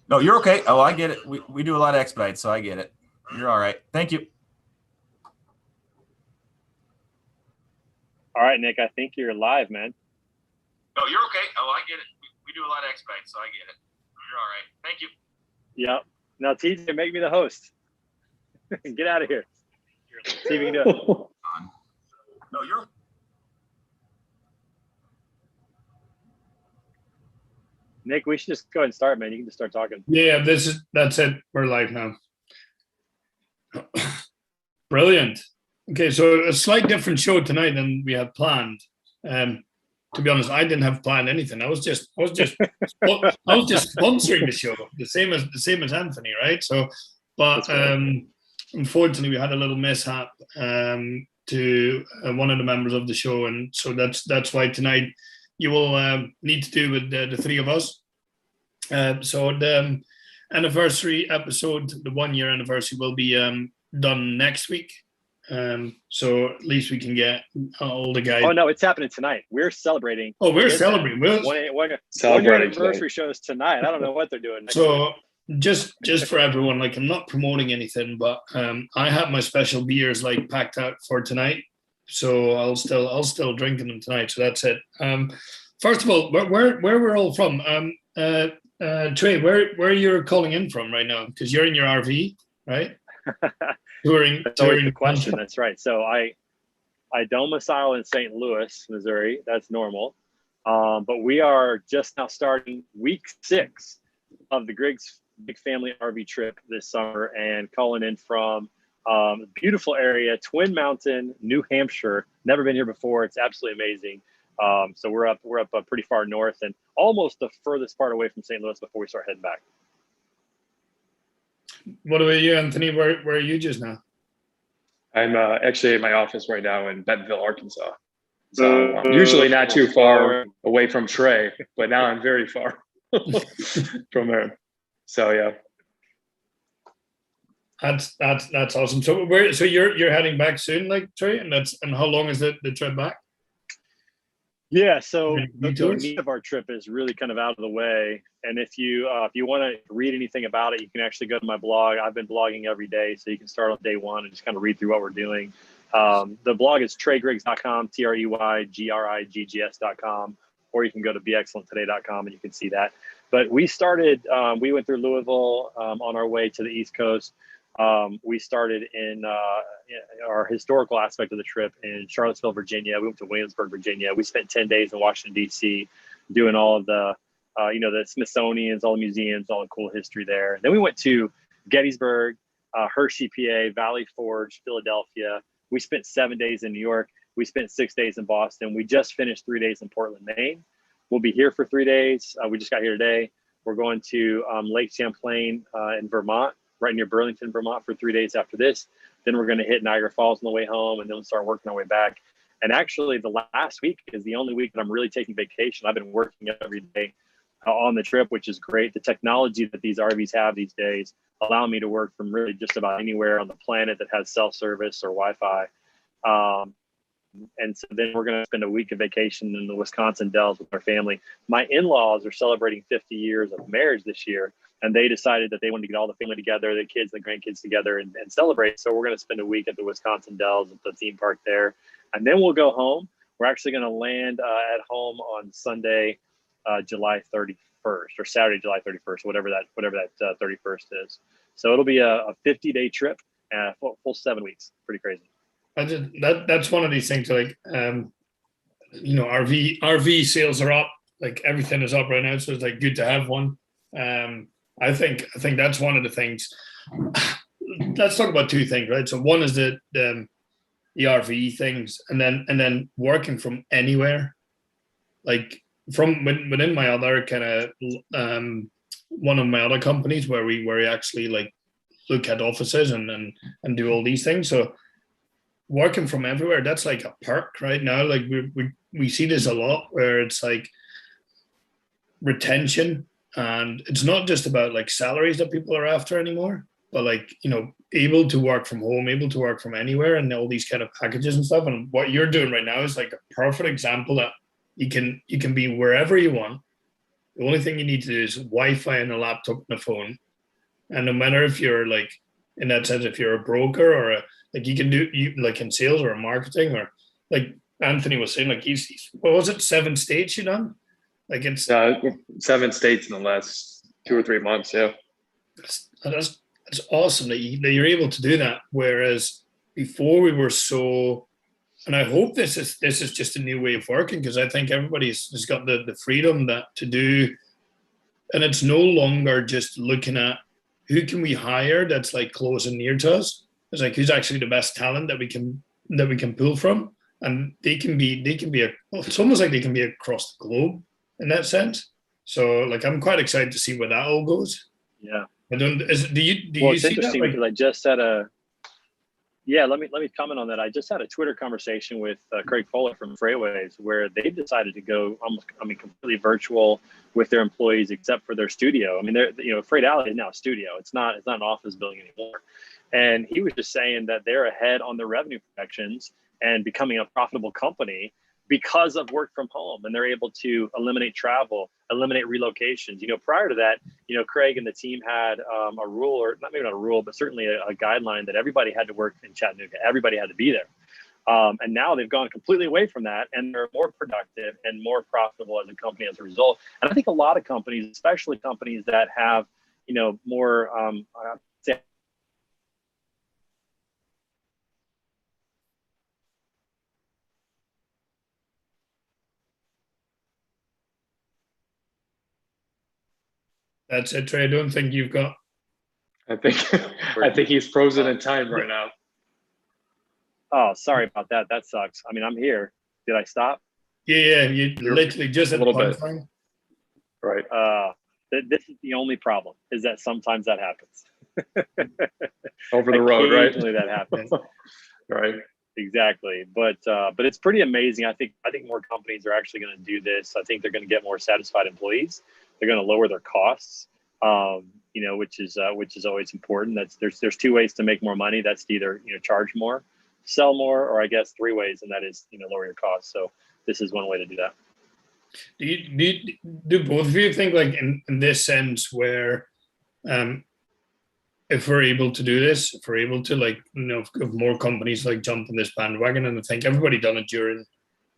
No, you're okay. Oh, I get it. We do a lot of expedites, so I get it. You're all right. Thank you. All right, Nick, I think you're live, man. No, you're okay. Oh, I get it. We do a lot of expedites, so I get it. You're all right. Thank you. Yep. Now, TJ, make me the host. Get out of here. See if you can do it. No, you're. Nick, we should just go ahead and start, man. You can just start talking. Yeah, that's it. We're live now. Brilliant. Okay, so a slight different show tonight than we had planned. To be honest, I didn't have planned anything. I was just sponsoring the show, the same as Anthony, right? So, but unfortunately, we had a little mishap to one of the members of the show, and so that's why tonight you will need to do with the three of us. So the anniversary episode, the 1 year anniversary, will be done next week. So at least we can get all the guys. Oh no, it's happening tonight. We're celebrating. Oh, we're celebrating. One year anniversary shows tonight. I don't know what they're doing. So just for everyone, like, I'm not promoting anything, but I have my special beers like packed out for tonight. So I'll still drinking them tonight. So that's it. First of all, where we're all from? Trey, where you're calling in from right now? Because you're in your RV, right? That's always the question. That's right. So I domicile in St. Louis, Missouri. That's normal. But we are just now starting week 6 of the Griggs Big Family RV trip this summer, and calling in from beautiful area, Twin Mountain, New Hampshire. Never been here before. It's absolutely amazing. So we're up pretty far north and almost the furthest part away from St. Louis before we start heading back. What about you, Anthony? Where are you just now? I'm actually at my office right now in Bentonville, Arkansas. So I'm usually not too far away from Trey, but now I'm very far from him. So yeah. That's awesome. So you're heading back soon, like, Trey, and how long is the trip back? Yeah, so the meat of our trip is really kind of out of the way. And if you want to read anything about it, you can actually go to my blog. I've been blogging every day, so you can start on day 1 and just kind of read through what we're doing. The blog is treygriggs.com, TREYGRIGGS.com, or you can go to beexcellenttoday.com and you can see that. But we went through Louisville on our way to the East Coast. We started in our historical aspect of the trip in Charlottesville, Virginia. We went to Williamsburg, Virginia. We spent 10 days in Washington, D.C., doing all of the, the Smithsonian's, all the museums, all the cool history there. Then we went to Gettysburg, Hershey, PA, Valley Forge, Philadelphia. We spent 7 days in New York. We spent 6 days in Boston. We just finished 3 days in Portland, Maine. We'll be here for 3 days. We just got here today. We're going to Lake Champlain in Vermont, right near Burlington, Vermont, for 3 days after this. Then we're going to hit Niagara Falls on the way home, and then we'll start working our way back. And actually, the last week is the only week that I'm really taking vacation. I've been working every day on the trip, which is great. The technology that these RVs have these days allow me to work from really just about anywhere on the planet that has cell service or Wi-Fi. And so then we're going to spend a week of vacation in the Wisconsin Dells with our family. My in-laws are celebrating 50 years of marriage this year, and they decided that they wanted to get all the family together, the kids, the grandkids together and celebrate. So we're going to spend a week at the Wisconsin Dells at the theme park there. And then we'll go home. We're actually going to land at home on Sunday, July 31st, or Saturday, July 31st, whatever that 31st is. So it'll be a 50-day trip, full 7 weeks. Pretty crazy. That's one of these things, like, RV sales are up, like everything is up right now. So it's like good to have one. I think that's one of the things. Let's talk about 2 things, right? So one is the RV things, and then working from anywhere, like from within my other kind of one of my other companies where we actually like look at offices and do all these things. So working from everywhere, that's like a perk right now. Like we see this a lot where it's like retention, and it's not just about like salaries that people are after anymore, but like, able to work from home, able to work from anywhere, and all these kind of packages and stuff. And what you're doing right now is like a perfect example that you can be wherever you want, The only thing you need to do is Wi-Fi and a laptop and a phone. And no matter if you're like, in that sense, if you're a broker or like you can do you like in sales or marketing, or like Anthony was saying, like he's what was it, 7 states you done? Like it's 7 states in the last 2 or 3 months. Yeah. That's awesome that you're able to do that. Whereas before we were so, and I hope this is just a new way of working, because I think everybody's has got the freedom that to do, and it's no longer just looking at who can we hire that's like close and near to us. It's like who's actually the best talent that we can pull from, and they can be it's almost like they can be across the globe in that sense. So like I'm quite excited to see where that all goes. Yeah. I don't. Do you it's see interesting that? because I just had a. Yeah, let me comment on that. I just had a Twitter conversation with Craig Fuller from Freightways, where they decided to go completely virtual with their employees, except for their studio. I mean, Freight Alley is now a studio. It's not an office building anymore. And he was just saying that they're ahead on their revenue projections and becoming a profitable company because of work from home, and they're able to eliminate travel, eliminate relocations. Prior to that, Craig and the team had a rule, or maybe not a rule, but certainly a guideline that everybody had to work in Chattanooga. Everybody had to be there. And now they've gone completely away from that, and they're more productive and more profitable as a company as a result. And I think a lot of companies, especially companies that have, more, say, That's it, Trey. I don't think you've got. I think he's frozen in time right now. Oh, sorry about that. That sucks. I mean, I'm here. Did I stop? Yeah, you literally just a little bit. Time. Right. This is the only problem, is that sometimes that happens. Over the road, right? Occasionally that happens. Right. Exactly. But it's pretty amazing. I think more companies are actually going to do this. I think they're going to get more satisfied employees. They're going to lower their costs, which is always important. There's 2 ways to make more money. That's to either, charge more, sell more, or I guess 3 ways, and that is, lower your costs. So this is one way to do that. Do both of you think, like in this sense, where if we're able to do this, if we're able to, like, if more companies like jump on this bandwagon, and I think everybody done it during,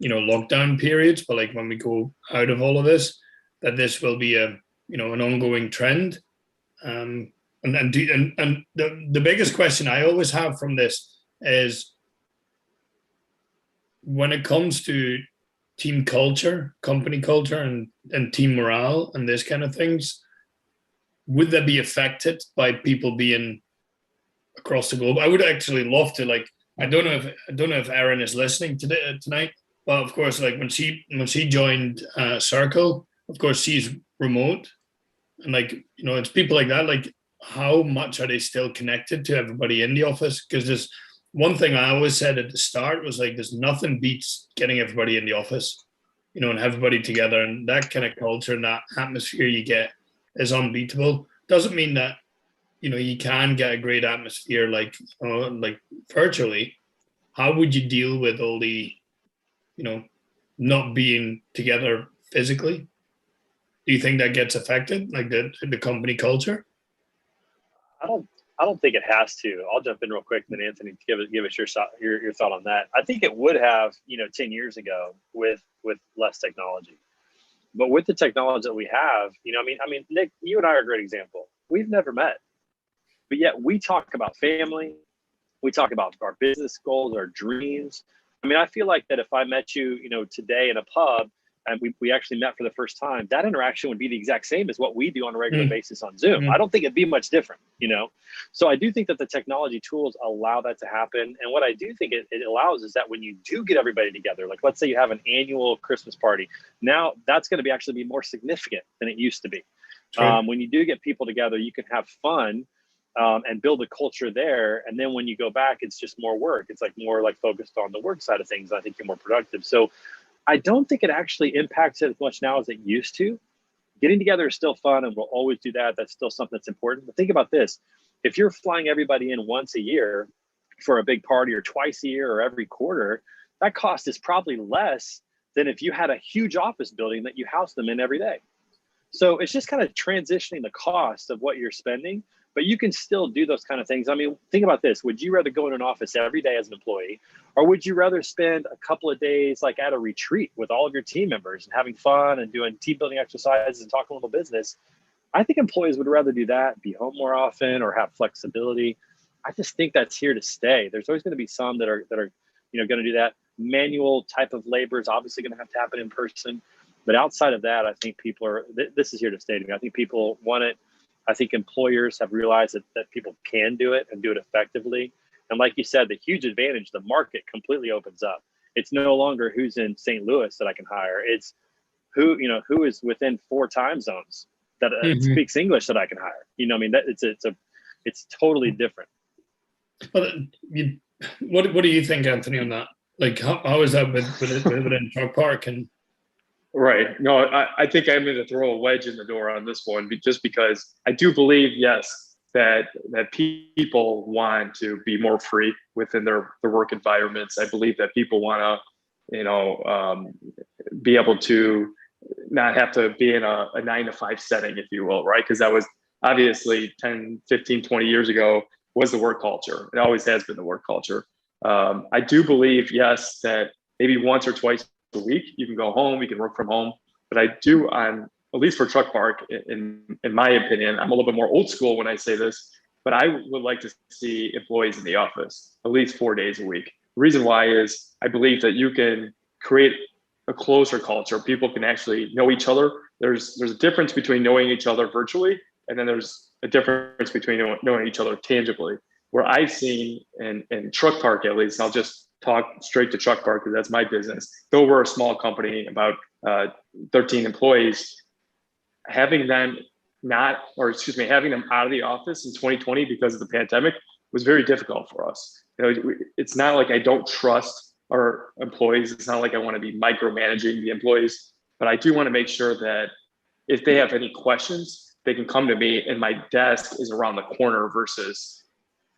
lockdown periods, but like when we go out of all of this, that this will be an ongoing trend. And the biggest question I always have from this is, when it comes to team culture, company culture, and team morale and this kind of things, would that be affected by people being across the globe? I would actually love to, like, I don't know if Erin is listening tonight, but of course, like when she joined Circle, of course she's remote, and like, it's people like that. Like, how much are they still connected to everybody in the office? Because there's one thing I always said at the start was, like, there's nothing beats getting everybody in the office, and everybody together, and that kind of culture and that atmosphere you get is unbeatable. Doesn't mean that you can get a great atmosphere like virtually. How would you deal with all the not being together physically? Do you think that gets affected, like the company culture? I don't think it has to. I'll jump in real quick, and then Anthony, give us your thought on that. I think it would have 10 years ago with less technology. But with the technology that we have, I mean, Nick, you and I are a great example. We've never met, but yet we talk about family. We talk about our business goals, our dreams. I mean, I feel like that if I met you, today in a pub, and we actually met for the first time, that interaction would be the exact same as what we do on a regular basis on Zoom. I don't think it'd be much different, So I do think that the technology tools allow that to happen. And what I do think it allows is that when you do get everybody together, like let's say you have an annual Christmas party, now that's going to actually be more significant than it used to be. When you do get people together, you can have fun and build a culture there. And then when you go back, it's just more work. It's like more like focused on the work side of things. I think you're more productive. So I don't think it actually impacts it as much now as it used to. Getting together is still fun, and we'll always do that. That's still something that's important. But think about this. If you're flying everybody in once a year for a big party, or twice a year, or every quarter, that cost is probably less than if you had a huge office building that you house them in every day. So it's just kind of transitioning the cost of what you're spending, but you can still do those kind of things. I mean, think about this. Would you rather go in an office every day as an employee, or would you rather spend a couple of days like at a retreat with all of your team members and having fun and doing team building exercises and talking a little business? I think employees would rather do that, be home more often, or have flexibility. I just think that's here to stay. There's always going to be some that are going to do that. Manual type of labor is obviously going to have to happen in person. But outside of that, I think people are, this is here to stay to me. I think people want it. I think employers have realized that people can do it and do it effectively. And like you said, the huge advantage, the market completely opens up. It's no longer who's in St. Louis that I can hire. It's who is within 4 time zones that speaks English that I can hire. I mean, that it's totally different. But what do you think, Anthony, on that? Like, how is that within TruckPark? And right. No, I think I'm going to throw a wedge in the door on this one, just because I do believe, yes, that people want to be more free within their work environments. I believe that people want to, be able to not have to be in a 9-to-5 setting, if you will, right? Because that was obviously 10, 15, 20 years ago was the work culture. It always has been the work culture. I do believe, yes, that maybe once or twice a week you can go home, you can work from home. But I do, at least for TruckPark, in my opinion, I'm a little bit more old school when I say this, but I would like to see employees in the office at least 4 days a week. The reason why is I believe that you can create a closer culture. People can actually know each other. There's a difference between knowing each other virtually, and then there's a difference between knowing each other tangibly. Where I've seen in TruckPark, at least, and I'll just talk straight to TruckPark because that's my business. Though we're a small company, about 13 employees, having them having them out of the office in 2020 because of the pandemic was very difficult for us. It's not like I don't trust our employees. It's not like I want to be micromanaging the employees, but I do want to make sure that if they have any questions, they can come to me, and my desk is around the corner versus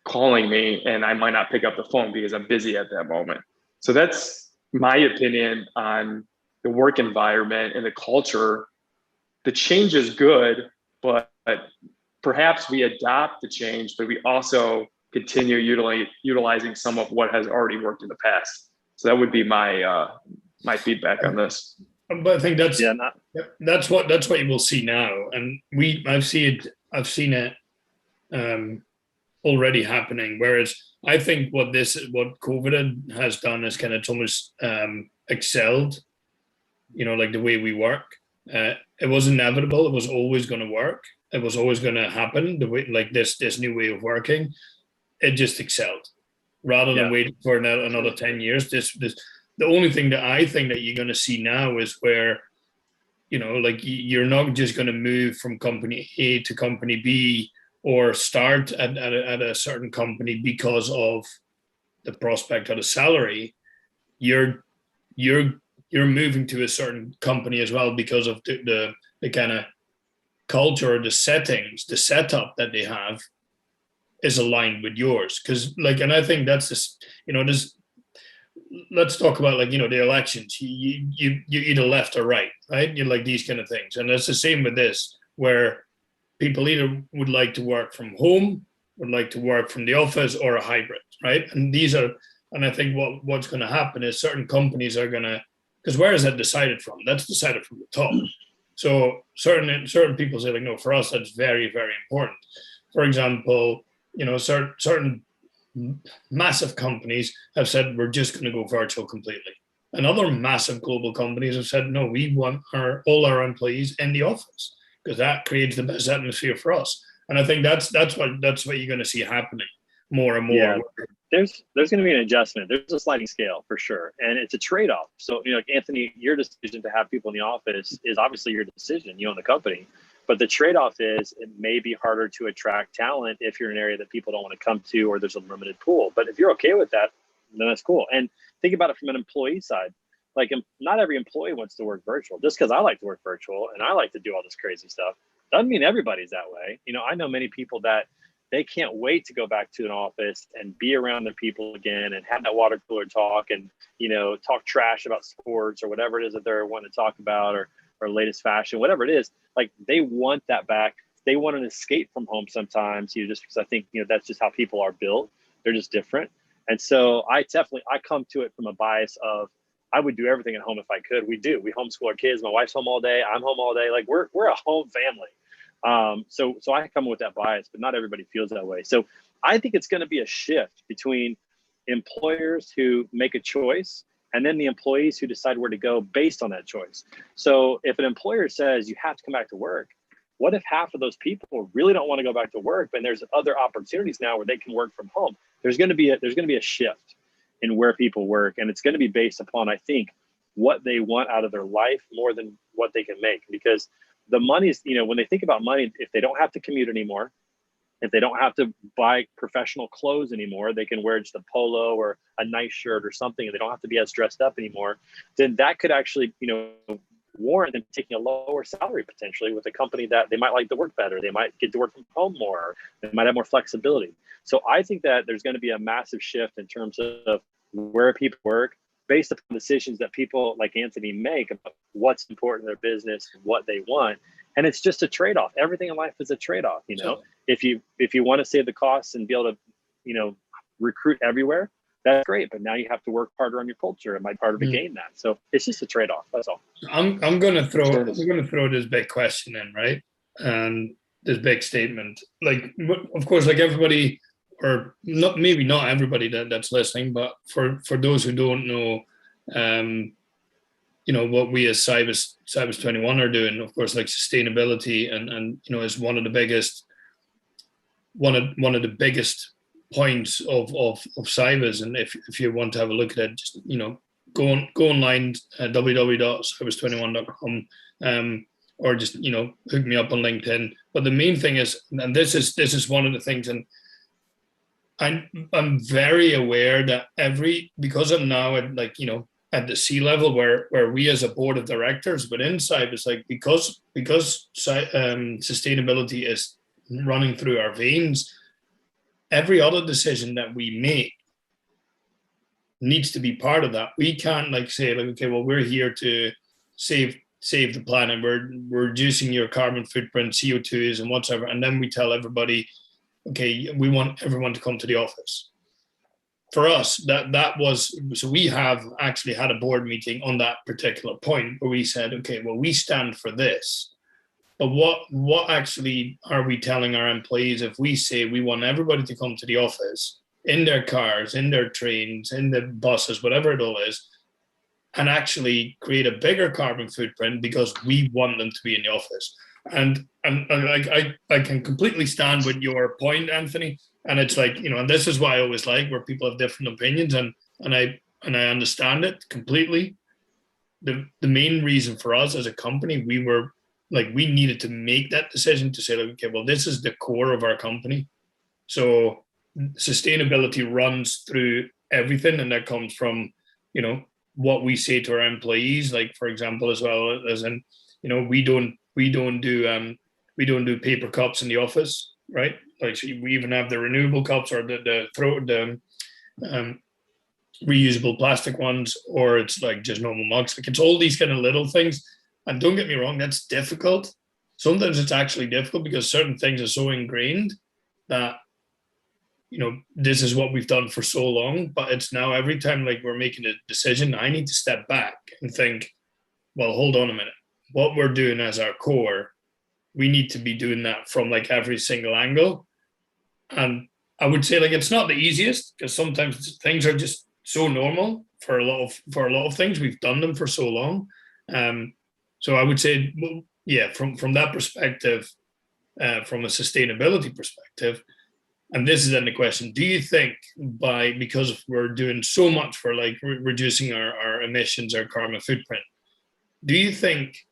calling me and I might not pick up the phone because I'm busy at that moment. So that's my opinion on the work environment and the culture. The change is good, but perhaps we adopt the change, but we also continue utilizing some of what has already worked in the past. So that would be my feedback on this. But I think that's what you will see now, and I've seen it already happening. Whereas I think what COVID has done is kind of almost excelled, like the way we work. It was inevitable. It was always going to work. It was always going to happen. The way, like this new way of working, it just excelled. Rather than waiting for another 10 years, the only thing that I think that you're going to see now is where, like you're not just going to move from company A to company B or start at a certain company because of the prospect of the salary. You're moving to a certain company as well because of the kind of culture, the settings, the setup that they have is aligned with yours. Because and I think that's just, let's talk about the elections. You either left or right? You like these kind of things. And that's the same with this, where people either would like to work from home, would like to work from the office, or a hybrid, right? And I think what's going to happen is certain companies are going to, because where is that decided from? That's decided from the top. So certain people say no, for us that's very, very important. For example, certain massive companies have said we're just going to go virtual completely. And other massive global companies have said no, we want all our employees in the office because that creates the best atmosphere for us. And I think that's what you're going to see happening more and more. Yeah. There's going to be an adjustment. There's a sliding scale for sure. And it's a trade-off. So, Anthony, your decision to have people in the office is obviously your decision. You own the company. But the trade-off is it may be harder to attract talent if you're in an area that people don't want to come to or there's a limited pool. But if you're okay with that, then that's cool. And think about it from an employee side. Like, not every employee wants to work virtual. Just because I like to work virtual and I like to do all this crazy stuff doesn't mean everybody's that way. I know many people that they can't wait to go back to an office and be around their people again and have that water cooler talk and, talk trash about sports or whatever it is that they're wanting to talk about, or or latest fashion, whatever it is. Like, they want that back. They want an escape from home sometimes, just because I think, that's just how people are built. They're just different. And so I come to it from a bias of, I would do everything at home if I could. We homeschool our kids. My wife's home all day. I'm home all day. Like, we're a home family. So I come with that bias, but not everybody feels that way. So I think it's going to be a shift between employers who make a choice and then the employees who decide where to go based on that choice. So if an employer says you have to come back to work, what if half of those people really don't want to go back to work, but there's other opportunities now where they can work from home? There's going to be a shift in where people work, and it's going to be based upon, I think, what they want out of their life more than what they can make. Because the money is, when they think about money, if they don't have to commute anymore, if they don't have to buy professional clothes anymore, they can wear just a polo or a nice shirt or something, and they don't have to be as dressed up anymore, then that could actually, warrant them taking a lower salary potentially with a company that they might like to work better. They might get to work from home more. They might have more flexibility. So I think that there's going to be a massive shift in terms of where people work based upon decisions that people like Anthony make about what's important in their business and what they want. And it's just a trade-off. Everything in life is a trade-off. If you want to save the costs and be able to, recruit everywhere, that's great. But now you have to work harder on your culture. It might be harder to gain that. So it's just a trade-off. That's all. I'm gonna throw this big question in, right? And this big statement. Like, of course, like everybody, or maybe not everybody that's listening, but for those who don't know, what we as Cybus 21 are doing, of course, like sustainability and is one of the biggest points of Cybus. And if you want to have a look at it, just go online at www.cybus21.com, or just hook me up on LinkedIn. But the main thing is, and this is one of the things, and I'm very aware that because I'm now at at the C level where we as a board of directors within Cybus, like because sustainability is running through our veins, every other decision that we make needs to be part of that. We can't say okay, well, we're here to save the planet. We're reducing your carbon footprint, CO2s and whatever. And then we tell everybody, okay, we want everyone to come to the office. For us, that was, so we have actually had a board meeting on that particular point where we said, okay, well, we stand for this. But what actually are we telling our employees if we say we want everybody to come to the office in their cars, in their trains, in the buses, whatever it all is, and actually create a bigger carbon footprint because we want them to be in the office? And I can completely stand with your point, Anthony. And it's and this is why I always like where people have different opinions, and I understand it completely. The main reason for us as a company, we needed to make that decision to say, okay, well, this is the core of our company. So sustainability runs through everything, and that comes from, what we say to our employees. Like, for example, as well as in, we don't do paper cups in the office, right? Like, so we even have the renewable cups, or the reusable plastic ones, or it's like just normal mugs. Like, it's all these kind of little things. And don't get me wrong, that's difficult. Sometimes it's actually difficult because certain things are so ingrained that, this is what we've done for so long. But it's now every time we're making a decision, I need to step back and think, well, hold on a minute. What we're doing as our core, we need to be doing that from every single angle. And I would say it's not the easiest, because sometimes things are just so normal for a lot of things. We've done them for so long. So I would say, well, yeah, from that perspective, from a sustainability perspective, and this is then the question: do you think because we're doing so much for reducing our emissions, our carbon footprint, do you think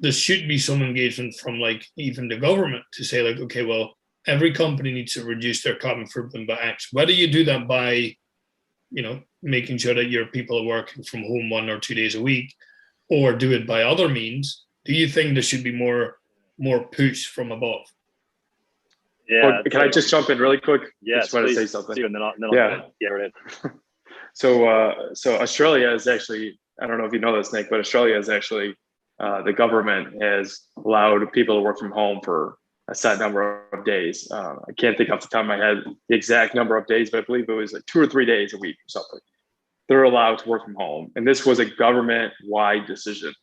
there should be some engagement from even the government to say okay, well, every company needs to reduce their carbon footprint by X, whether you do that by making sure that your people are working from home 1 or 2 days a week, or do it by other means? Do you think there should be more push from above? Yeah. Can I just jump in really quick? Yes, I just want to say please. something. And then I'll Yeah. right in. So Australia is actually, I don't know if you know this, Nick, but Australia is actually the government has allowed people to work from home for a set number of days. I can't think off the top of my head the exact number of days, but I believe it was like 2 or 3 days a week or something. They're allowed to work from home. And this was a government-wide decision.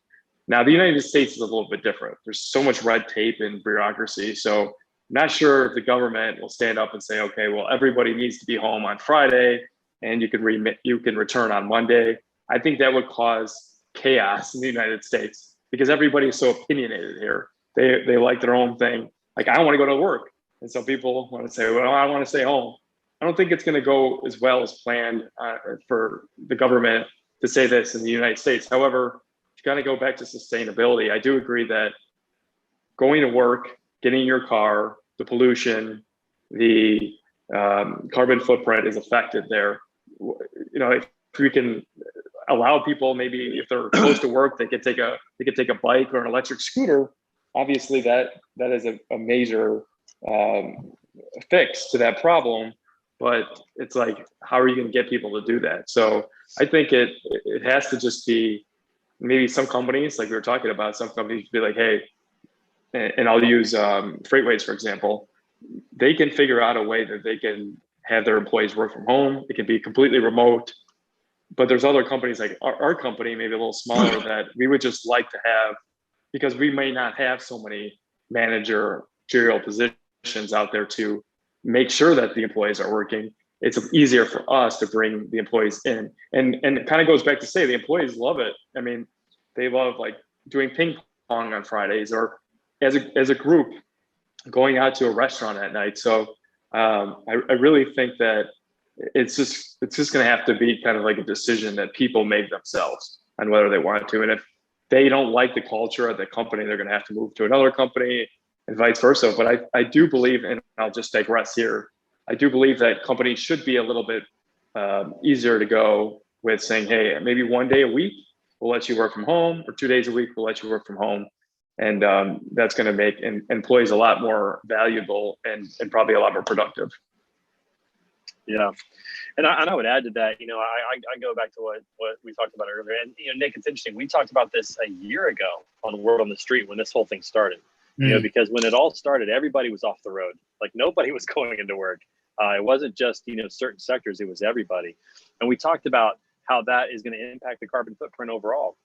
Now, the United States is a little bit different. There's so much red tape and bureaucracy. So I'm not sure if the government will stand up and say, okay, well, everybody needs to be home on Friday and you can return on Monday. I think that would cause chaos in the United States because everybody is so opinionated here. They like their own thing. Like, I want to go to work. And some people want to say, well, I want to stay home. I don't think it's going to go as well as planned for the government to say this in the United States. However, you got to go back to sustainability. I do agree that going to work, getting in your car, the pollution, the carbon footprint is affected there. You know, if we can allow people, maybe if they're close to work, they could take a bike or an electric scooter. Obviously, that is a major fix to that problem. But it's like, how are you going to get people to do that? So I think it has to just be maybe some companies, like we were talking about, some companies be like, hey, and I'll use Freightways, for example. They can figure out a way that they can have their employees work from home. It can be completely remote. But there's other companies like our company, maybe a little smaller, that we would just like to have, because we may not have so many managerial positions out there to make sure that the employees are working. It's easier for us to bring the employees in. And it kind of goes back to say the employees love it. I mean, they love like doing ping pong on Fridays, or as a group going out to a restaurant at night. So I really think that it's just going to have to be kind of like a decision that people make themselves on whether they want to. And if they don't like the culture of the company, they're going to have to move to another company, and vice versa. But I do believe, and I'll just digress here, I do believe that companies should be a little bit easier to go with saying, hey, maybe 1 day a week we'll let you work from home, or 2 days a week we'll let you work from home. And that's going to make employees a lot more valuable and probably a lot more productive. Yeah. And I would add to that, you know, I go back to what we talked about earlier. And, you know, Nick, it's interesting. We talked about this a year ago on Word on the Street when this whole thing started. You know, because when it all started, everybody was off the road. Like, nobody was going into work. It wasn't just, you know, certain sectors, it was everybody. And we talked about how that is going to impact the carbon footprint overall.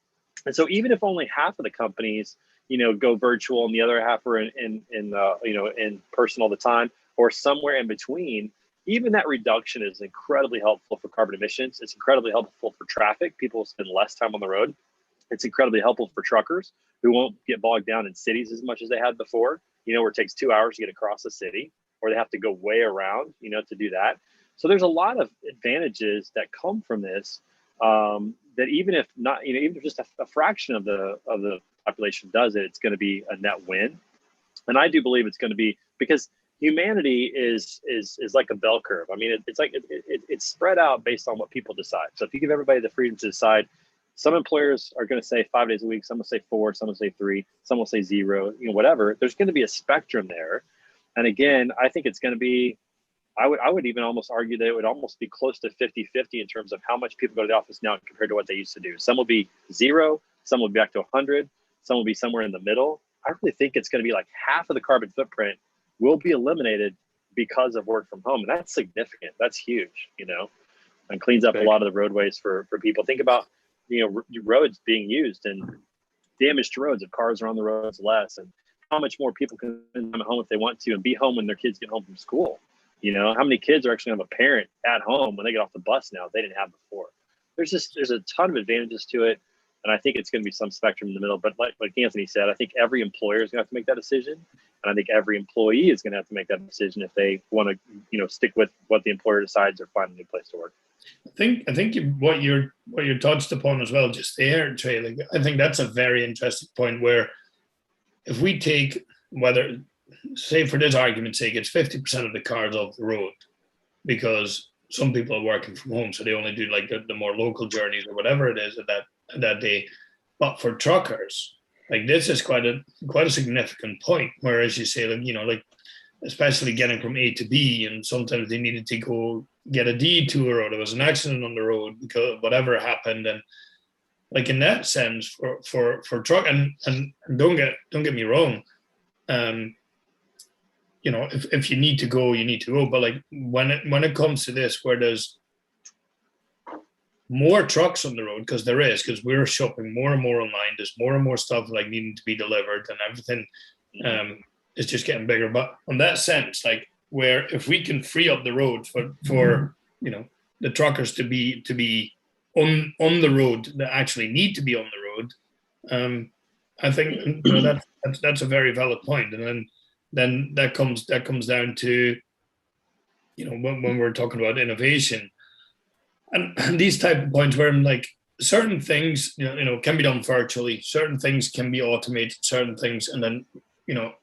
And so even if only half of the companies, you know, go virtual and the other half are in person all the time, or somewhere in between, even that reduction is incredibly helpful for carbon emissions. It's incredibly helpful for traffic. People spend less time on the road. It's incredibly helpful for truckers who won't get bogged down in cities as much as they had before, you know, where it takes 2 hours to get across the city, or they have to go way around, you know, to do that. So there's a lot of advantages that come from this, that even if not, you know, even if just a fraction of the population does it, it's going to be a net win. And I do believe it's going to be, because humanity is like a bell curve. I mean, it's spread out based on what people decide. So if you give everybody the freedom to decide, some employers are going to say 5 days a week, some will say 4, some will say 3, some will say 0, you know, whatever. There's going to be a spectrum there. And again, I think it's going to be, I would even almost argue that it would almost be close to 50-50 in terms of how much people go to the office now compared to what they used to do. Some will be 0, some will be back to 100, some will be somewhere in the middle. I really think it's going to be like half of the carbon footprint will be eliminated because of work from home. And that's significant. That's huge, you know, and cleans up a lot of the roadways for people. Think about, you know, roads being used and damage to roads if cars are on the roads less, and how much more people can come home if they want to and be home when their kids get home from school. You know, how many kids are actually going to have a parent at home when they get off the bus now they didn't have before? There's a ton of advantages to it. And I think it's going to be some spectrum in the middle. But like Anthony said, I think every employer is going to have to make that decision. And I think every employee is going to have to make that decision if they want to, you know, stick with what the employer decides or find a new place to work. I think what you touched upon as well, just there, Trey, like, I think that's a very interesting point, where if we take, whether, say for this argument's sake, it's 50% of the cars off the road, because some people are working from home, so they only do like the more local journeys or whatever it is at that day. But for truckers, like, this is quite a significant point, where, as you say, like, you know, like, especially getting from A to B, and sometimes they needed to go get a detour, or there was an accident on the road because whatever happened, and like in that sense for truck, and don't get me wrong, you know, if you need to go, you need to go. But like when it comes to this, where there's more trucks on the road, because we're shopping more and more online. There's more and more stuff like needing to be delivered, and everything is just getting bigger. But on that sense, like where if we can free up the road for you know the truckers to be on the road that actually need to be on the road, I think you know that's a very valid point. And then that comes down to, you know, when we're talking about innovation and these type of points where I'm like, certain things you know can be done virtually, certain things can be automated, certain things, and then you know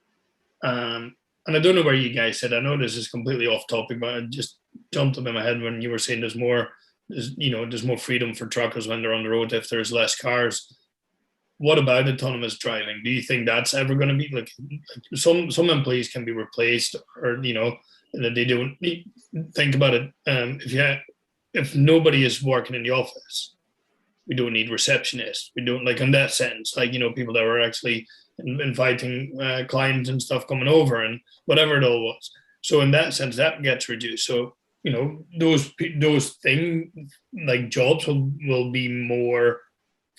and I don't know where you guys said, I know this is completely off topic, but it just jumped up in my head when you were saying there's more freedom for truckers when they're on the road if there's less cars. What about autonomous driving? Do you think that's ever going to be like some employees can be replaced, or you know that they don't think about it? If nobody is working in the office, we don't need receptionists. We don't, like in that sense, like you know people that were actually inviting clients and stuff coming over and whatever it all was. So in that sense, that gets reduced. So you know those things like jobs will be more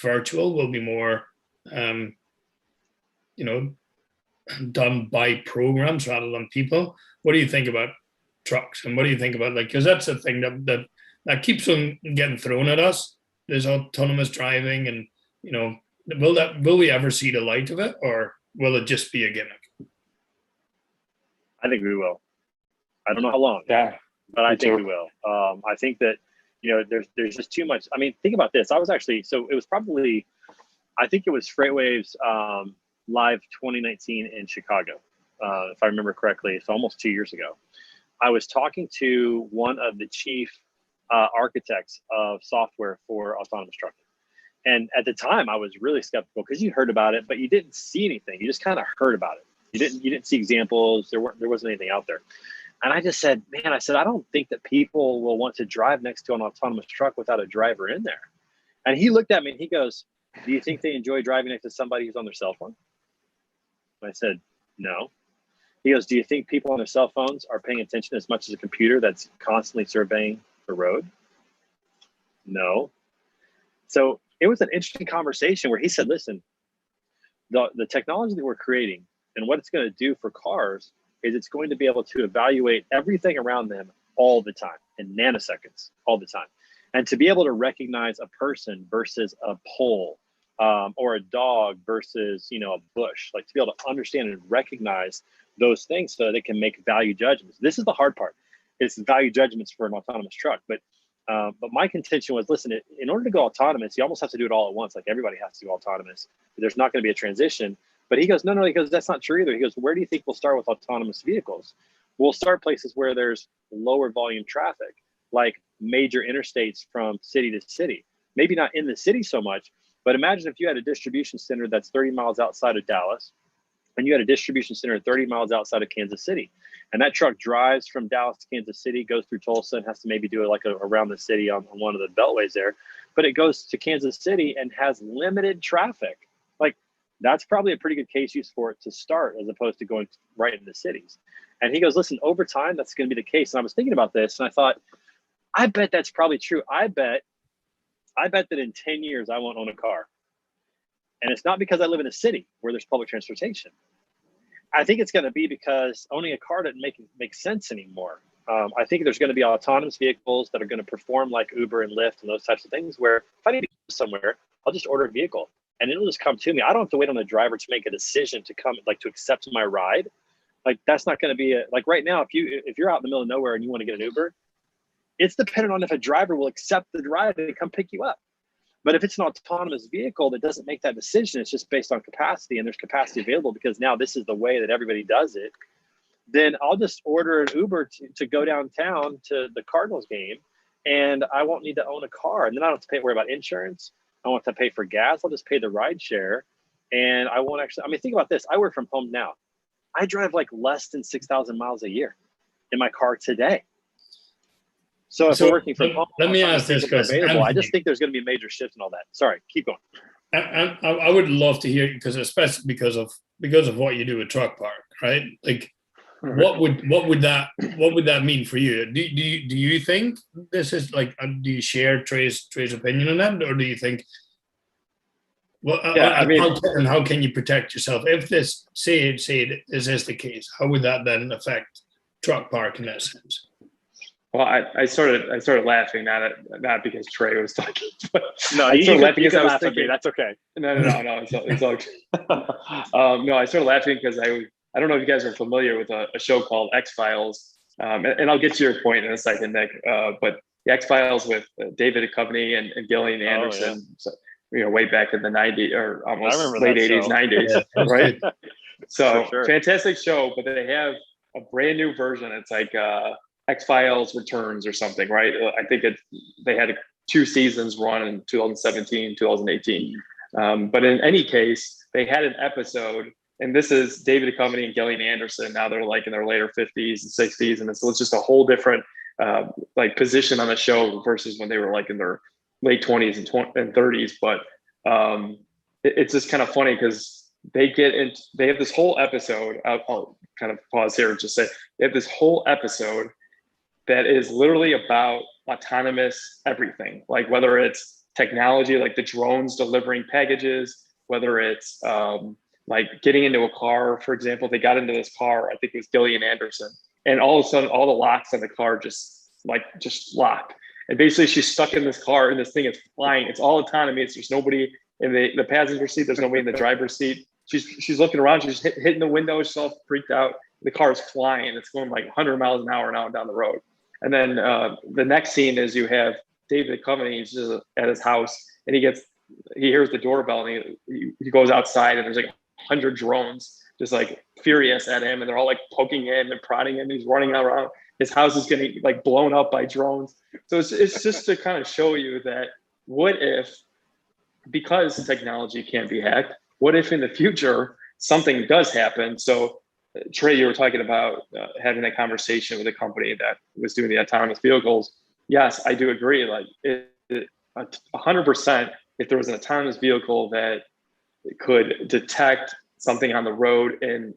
virtual, will be more you know done by programs rather than people. What do you think about trucks, and what do you think about, like, because that's the thing that keeps on getting thrown at us. There's autonomous driving, and you know, will we ever see the light of it, or will it just be a gimmick? I think we will. I don't know how long. Yeah, but I think we will. I think that, you know, there's just too much. I mean, think about this. I was actually, so it was probably, I think it was FreightWaves Live 2019 in Chicago, if I remember correctly. It's almost 2 years ago. I was talking to one of the chief architects of software for autonomous trucking. And at the time I was really skeptical because you heard about it, but you didn't see anything. You just kind of heard about it. You didn't see examples. There wasn't anything out there. And I just said, man, I don't think that people will want to drive next to an autonomous truck without a driver in there. And he looked at me and he goes, do you think they enjoy driving next to somebody who's on their cell phone? And I said, no. He goes, do you think people on their cell phones are paying attention as much as a computer that's constantly surveying the road? No. So it was an interesting conversation where he said, listen, the technology that we're creating and what it's going to do for cars is it's going to be able to evaluate everything around them all the time in nanoseconds, all the time. And to be able to recognize a person versus a pole, or a dog versus, you know, a bush, like to be able to understand and recognize those things so that they can make value judgments. This is the hard part. It's value judgments for an autonomous truck. But my contention was, listen, in order to go autonomous, you almost have to do it all at once. Like everybody has to go autonomous. There's not going to be a transition. But he goes, no, he goes, that's not true either. He goes, where do you think we'll start with autonomous vehicles? We'll start places where there's lower volume traffic, like major interstates from city to city. Maybe not in the city so much, but imagine if you had a distribution center that's 30 miles outside of Dallas, and you had a distribution center 30 miles outside of Kansas City. And that truck drives from Dallas to Kansas City, goes through Tulsa, and has to maybe do it like around the city on one of the beltways there. But it goes to Kansas City and has limited traffic. Like, that's probably a pretty good case use for it to start as opposed to going right into cities. And he goes, listen, over time, that's going to be the case. And I was thinking about this and I thought, I bet that's probably true. I bet that in 10 years, I won't own a car. And it's not because I live in a city where there's public transportation. I think it's going to be because owning a car doesn't make sense anymore. I think there's going to be autonomous vehicles that are going to perform like Uber and Lyft and those types of things, where if I need to go somewhere, I'll just order a vehicle and it'll just come to me. I don't have to wait on the driver to make a decision to come, like to accept my ride. Like that's not going to be like right now, if you're out in the middle of nowhere and you want to get an Uber, it's dependent on if a driver will accept the ride and come pick you up. But if it's an autonomous vehicle that doesn't make that decision, it's just based on capacity and there's capacity available because now this is the way that everybody does it, then I'll just order an Uber to go downtown to the Cardinals game and I won't need to own a car. And then I don't have to worry about insurance. I won't have to pay for gas. I'll just pay the ride share. And I won't actually, I mean, think about this. I work from home now. I drive like less than 6,000 miles a year in my car today. So if we're working from home, let me ask this question. Available, I just think there's going to be a major shift in all that. Sorry, keep going. I would love to hear, because especially because of what you do with TruckPark, right? Like, what would that mean for you? Do you think this is like? Do you share Trey's opinion on that, or do you think? Well, Yeah, how can you protect yourself if this say is this the case? How would that then affect TruckPark in that sense? Well, I started laughing, not because Trey was talking, but no, I started laughing because I was laugh thinking, at me. That's okay. No, it's all good. No, I started laughing because I don't know if you guys are familiar with a show called X-Files, and I'll get to your point in a second, Nick. But the X-Files with David Duchovny and Gillian Anderson, so, way back in the 90s or almost late 80s, 90s, right? So sure. Fantastic show, but they have a brand new version. It's like X-Files Returns or something, right? I think they had 2 seasons run in 2017, 2018. But in any case, they had an episode, and this is David Duchovny and Gillian Anderson. Now they're like in their later 50s and 60s, and it's just a whole different like position on the show versus when they were like in their late 20s and 30s. But it's just kind of funny because they have this whole episode. I'll kind of pause here and just say they have this whole episode that is literally about autonomous everything, like whether it's technology, like the drones delivering packages, whether it's like getting into a car, for example. They got into this car, I think it was Gillian Anderson, and all of a sudden all the locks on the car just lock. And basically she's stuck in this car and this thing is flying. It's all autonomy. There's nobody in the passenger seat. There's nobody in the driver's seat. She's looking around. She's hitting the window. She's all freaked out. The car is flying. It's going like 100 miles an hour now down the road. And then the next scene is you have David Duchovny. He's just at his house, and he hears the doorbell, and he goes outside, and there's like 100 drones just like furious at him, and they're all like poking in and prodding him. He's running around. His house is getting like blown up by drones. So it's just to kind of show you that what if, because technology can't be hacked, what if in the future something does happen? So Trey, you were talking about having that conversation with a company that was doing the autonomous vehicles. Yes, I do agree. Like 100%, if there was an autonomous vehicle that could detect something on the road and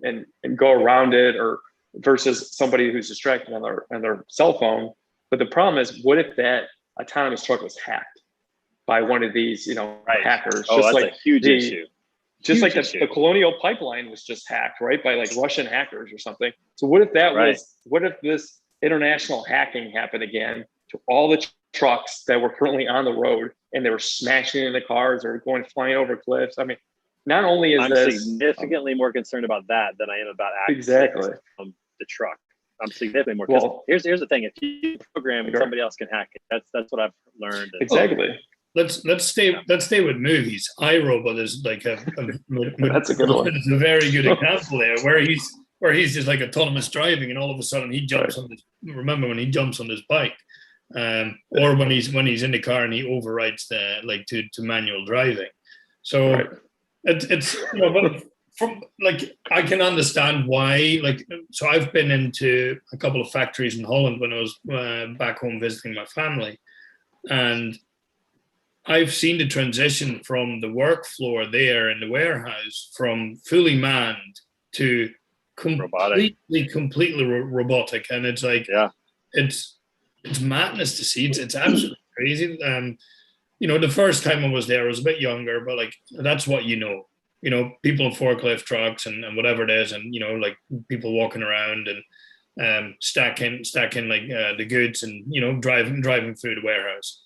go around it, or versus somebody who's distracted on their cell phone. But the problem is, what if that autonomous truck was hacked by one of these, hackers? Oh, that's like a huge issue. Just like the Colonial Pipeline was just hacked, right, by like Russian hackers or something. So what if that what if this international hacking happened again to all the trucks that were currently on the road, and they were smashing into cars or flying over cliffs? I mean, not only is I'm significantly more concerned about that than I am about exactly the truck. I'm significantly more. Well, here's the thing: if you program it, somebody else can hack it. That's what I've learned. Exactly. Let's stay with movies. iRobot is like that's a good one. It's a very good example there, where he's just like autonomous driving, and all of a sudden he jumps on this. Remember when he jumps on this bike, or when he's in the car and he overrides to manual driving. So it's but from like I can understand why. So I've been into a couple of factories in Holland when I was back home visiting my family, and I've seen the transition from the work floor there in the warehouse from fully manned to completely robotic. And it's like, it's madness to see. It's absolutely crazy. The first time I was there, I was a bit younger, but like, that's what people in forklift trucks and whatever it is. And, like people walking around and stacking like the goods and, driving through the warehouse.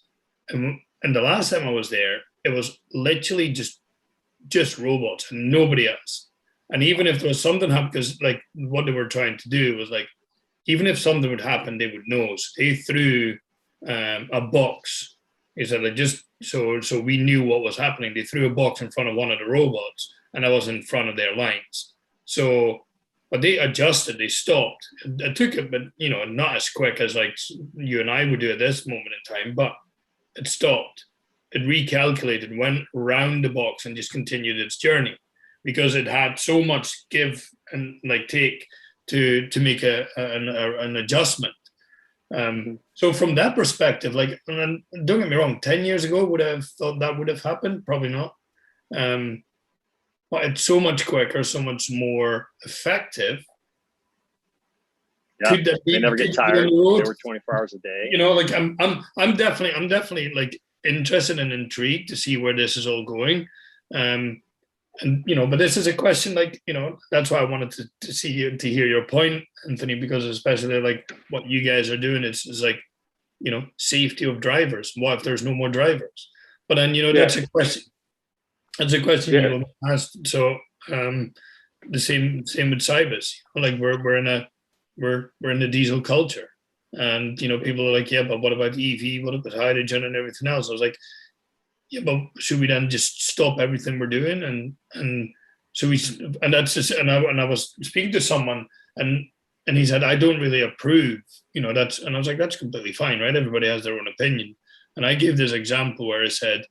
And the last time I was there, it was literally just robots and nobody else. And even if there was something happen, because like what they were trying to do was like, even if something would happen, they would know. So they threw a box. He said, so we knew what was happening. They threw a box in front of one of the robots, and I was in front of their lines. So, but they adjusted. They stopped. It took it, but not as quick as like you and I would do at this moment in time, but. It stopped. It recalculated, went around the box, and just continued its journey because it had so much give and like take to make an adjustment. So from that perspective, like, and don't get me wrong, 10 years ago, would I have thought that would have happened? Probably not. But it's so much quicker, so much more effective. Yeah, they never get tired. They work 24 hours a day. You know, like I'm definitely like interested and intrigued to see where this is all going. And you know, but this is a question, like, you know, that's why I wanted to see you, to hear your point, Anthony, because especially like what you guys are doing is like, you know, safety of drivers. What if there's no more drivers? But then, you know, that's a question. That's a question you will ask. So the same with Cybus. Like we're in the diesel culture, and you know, people are like, yeah, but what about EV? What about hydrogen and everything else? I was like, yeah, but should we then just stop everything we're doing and so we, and that's just, and I was speaking to someone and he said, I don't really approve, you know, that's, and I was like, that's completely fine, right? Everybody has their own opinion. And I gave this example where I said,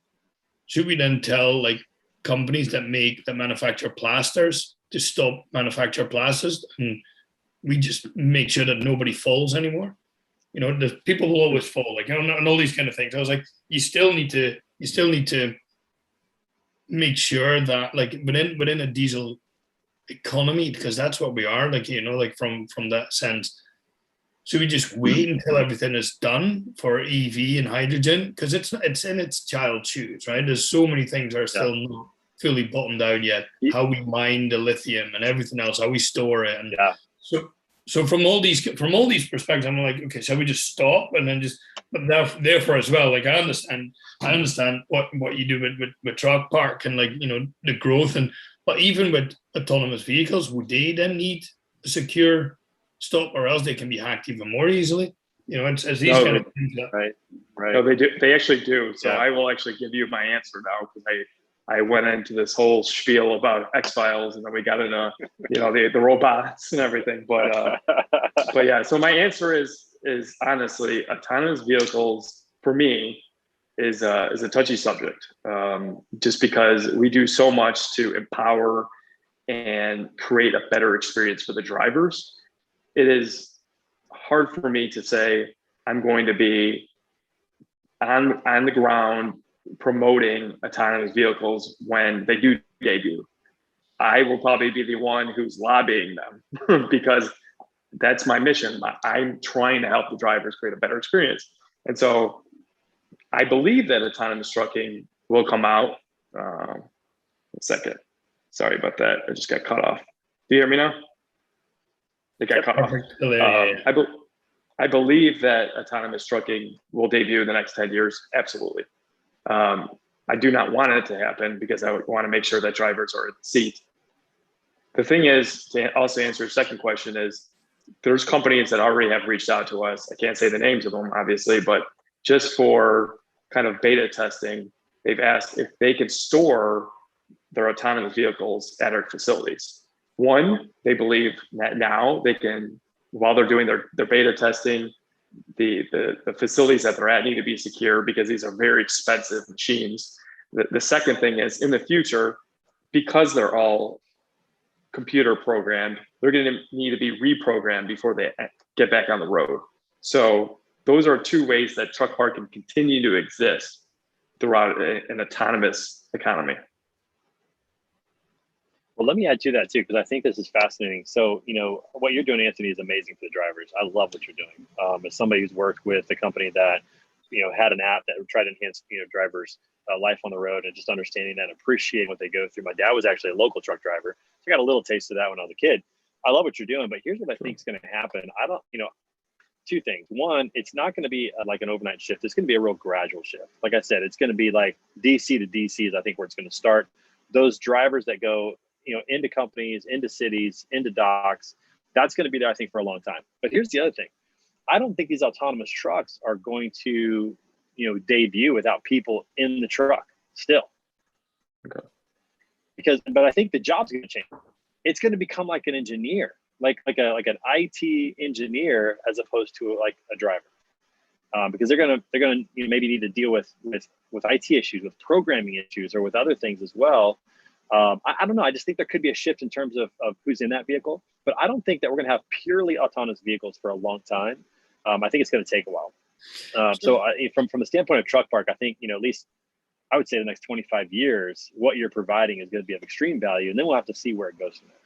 should we then tell like companies that manufacture plasters to stop manufacture plasters, and we just make sure that nobody falls anymore? You know, the people will always fall, like, you know, and all these kind of things. I was like, you still need to make sure that, like, within a diesel economy, because that's what we are, like, you know, like from that sense. So we just wait until everything is done for EV and hydrogen, because it's in its child shoes, right? There's so many things that are still not fully bottomed out yet. How we mine the lithium and everything else, how we store it, and so from all these perspectives, I'm like, okay, shall we just stop and then just? But therefore as well, like I understand what you do with TruckPark and, like, you know, the growth, and but even with autonomous vehicles, would they then need a secure stop, or else they can be hacked even more easily? You know, it's these kind of things. Right. No, they do. They actually do. So I will actually give you my answer now, because I went into this whole spiel about X-Files, and then we got into, you know, the robots and everything. But yeah, so my answer is honestly, autonomous vehicles for me is a touchy subject, just because we do so much to empower and create a better experience for the drivers. It is hard for me to say I'm going to be on the ground promoting autonomous vehicles when they do debut. I will probably be the one who's lobbying them because that's my mission. I'm trying to help the drivers create a better experience. And so I believe that autonomous trucking will come out. A second. Sorry about that. I just got cut off. Do you hear me now? It got cut off. I believe that autonomous trucking will debut in the next 10 years. Absolutely. I do not want it to happen because I would want to make sure that drivers are in the seat. The thing is, to also answer your second question, is there's companies that already have reached out to us. I can't say the names of them, obviously, but just for kind of beta testing, they've asked if they can store their autonomous vehicles at our facilities. One, they believe that now they can, while they're doing their beta testing, the facilities that they're at need to be secure because these are very expensive machines. The second thing is, in the future, because they're all computer programmed, they're going to need to be reprogrammed before they get back on the road. So those are two ways that TruckPark can continue to exist throughout an autonomous economy. Well, let me add to that too, because I think this is fascinating. So, you know, what you're doing, Anthony, is amazing for the drivers. I love what you're doing. As somebody who's worked with a company that, you know, had an app that would try to enhance, you know, drivers' life on the road, and just understanding that and appreciating what they go through. My dad was actually a local truck driver, so I got a little taste of that when I was a kid. I love what you're doing, but here's what I think is going to happen. I don't, you know, two things. One, it's not going to be like an overnight shift. It's going to be a real gradual shift. Like I said, it's going to be like DC to DC is, I think, where it's going to start. Those drivers that go, you know, into companies, into cities, into docks, that's going to be there, I think, for a long time. But here's the other thing. I don't think these autonomous trucks are going to, you know, debut without people in the truck still. Okay. But I think the job's going to change. It's going to become like an engineer, like an IT engineer as opposed to like a driver, because they're going to you know, maybe need to deal with IT issues, with programming issues, or with other things as well. I don't know. I just think there could be a shift in terms of who's in that vehicle, but I don't think that we're going to have purely autonomous vehicles for a long time. I think it's going to take a while. From the standpoint of TruckPark, I think, at least I would say the next 25 years, what you're providing is going to be of extreme value, and then we'll have to see where it goes from there.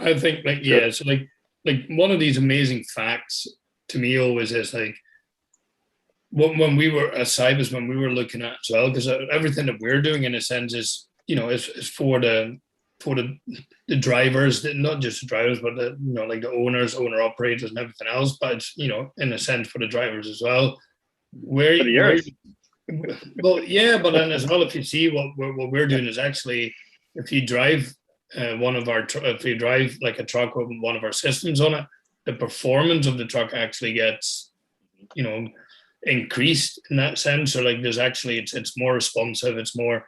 I think so one of these amazing facts to me always is when we were at Cybers, when we were looking at as well, because everything that we're doing in a sense is is for the drivers, not just the drivers, but the owners, owner operators, and everything else. But it's in a sense for the drivers as well. For the earth. Well, yeah, but then as well, if you see what we're doing is actually, if you drive if you drive like a truck with one of our systems on it, the performance of the truck actually gets, increased in that sense. So there's actually it's more responsive. It's more.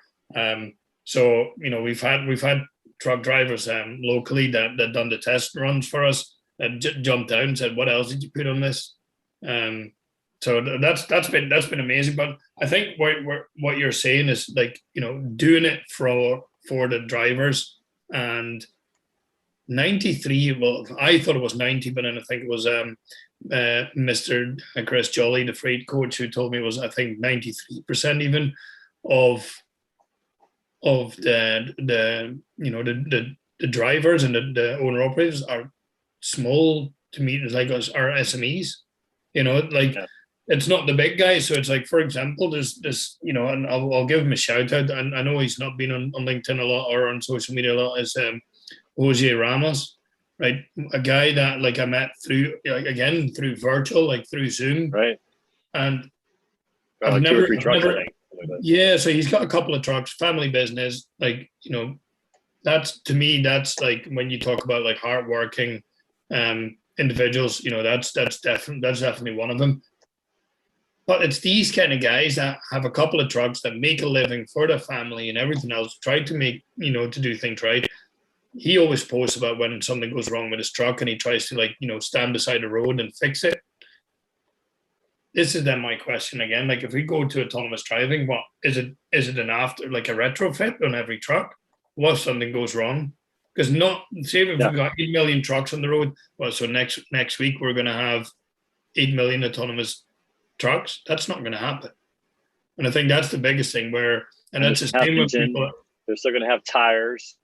So we've had truck drivers locally that done the test runs for us and jumped out and said, "What else did you put on this?" So that's been amazing. But I think what you're saying is doing it for the drivers. And 93, well, I thought it was 90, but then I think it was Mr. Chris Jolly, the freight coach, who told me it was, I think, 93% even of the drivers and the owner operators are small to medium, like us, are SMEs. It's not the big guys. So it's for example, there's this, and I'll give him a shout out. And I know he's not been on LinkedIn a lot or on social media a lot. Is Jose Ramos, right? A guy that I met through through virtual, through Zoom, right? And I've never, 2 or 3 trucks, I think. Yeah, so he's got a couple of trucks, family business. That's, to me, that's when you talk about hardworking individuals. That's definitely one of them. But it's these kind of guys that have a couple of trucks that make a living for their family and everything else, try to make, to do things right. He always posts about when something goes wrong with his truck and he tries to stand beside the road and fix it. This is then my question again. If we go to autonomous driving, what is it? Is it an after, a retrofit on every truck? What if something goes wrong? Because say if we've got 8 million trucks on the road, well, so next week we're going to have 8 million autonomous trucks. That's not going to happen. And I think that's the biggest thing and that's the same with people. They're still going to have tires.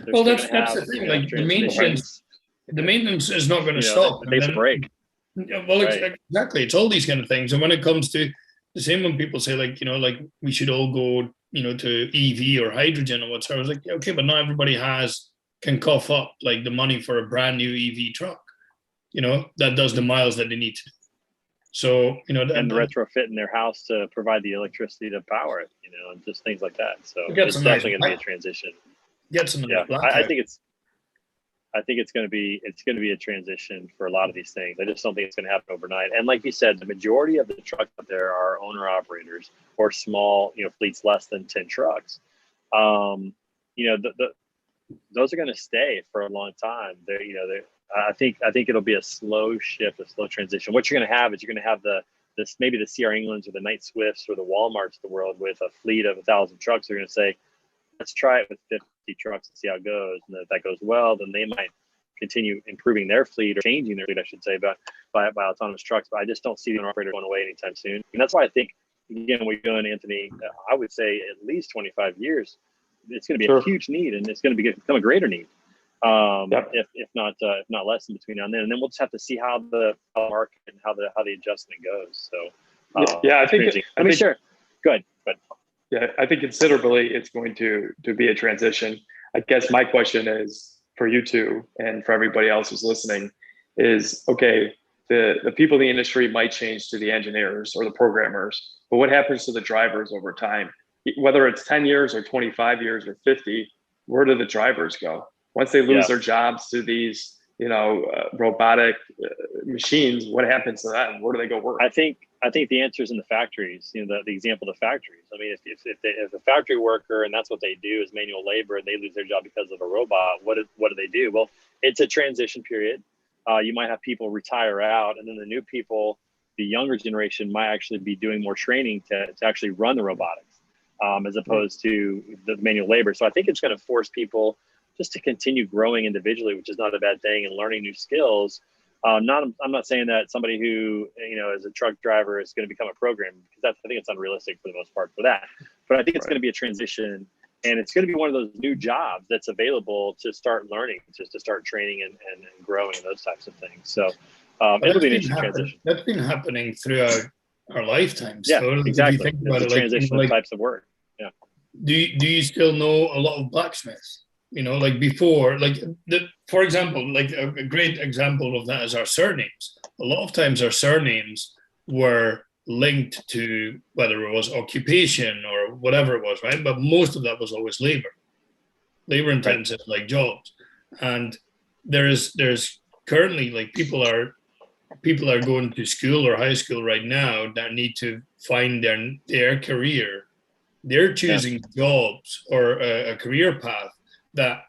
Well, that's the thing. The maintenance is not going to stop. They break. Well, right. Exactly. It's all these kind of things. And when it comes to the same, when people say we should all go, to EV or hydrogen or whatever, I was okay, but not everybody can cough up the money for a brand new EV truck, that does the miles that they need to do. So, and retrofit in their house to provide the electricity to power it, and just things like that. So it's definitely going to be a transition. I think it's going to be a transition for a lot of these things. I just don't think it's going to happen overnight. And like you said, the majority of the trucks out there are owner operators or small, fleets less than 10 trucks. Those are going to stay for a long time. I think it'll be a slow shift, a slow transition. What you're going to have is maybe the CR Englands or the Knight Swifts or the Walmarts of the world with a fleet of 1,000 trucks. They're going to say, let's try it with 50 trucks and see how it goes. And if that goes well, then they might continue improving their fleet or changing their fleet, I should say, by autonomous trucks. But I just don't see the owner operator going away anytime soon. And that's why I think, again, what you're doing, Anthony, I would say at least 25 years, it's going to be a huge need, and it's going to become a greater need. If not less in between now and then. And then we'll just have to see how the market and how the adjustment goes. So I think sure. Good. Yeah, I think considerably it's going to be a transition. I guess my question is for you two and for everybody else who's listening is, okay, the people in the industry might change to the engineers or the programmers, but what happens to the drivers over time? Whether it's 10 years or 25 years or 50, where do the drivers go? Once they lose their jobs to these, robotic machines, what happens to that? And where do they go work? I think the answer is in the factories. The example of the factories. I mean, if a factory worker and that's what they do is manual labor and they lose their job because of a robot, what do they do? Well, it's a transition period. You might have people retire out, and then the new people, the younger generation, might actually be doing more training to actually run the robotics, as opposed to the manual labor. So I think it's going to force people just to continue growing individually, which is not a bad thing, and learning new skills. I'm not saying that somebody who, is a truck driver is going to become a programmer, because I think it's unrealistic for the most part for that. But I think it's going to be a transition, and it's going to be one of those new jobs that's available to start learning, just to start training and growing and those types of things. So it'll be an interesting transition. That's been happening throughout our lifetimes. Yeah, so exactly. If you think about it's a transition of types of work. Yeah. Do you still know a lot of blacksmiths? Like before, for example, like a great example of that is our surnames. A lot of times our surnames were linked to whether it was occupation or whatever it was, right? But most of that was always labor intensive, right, like jobs. And there's currently, like, people are going to school or high school right now that need to find their career. They're choosing jobs or a career path that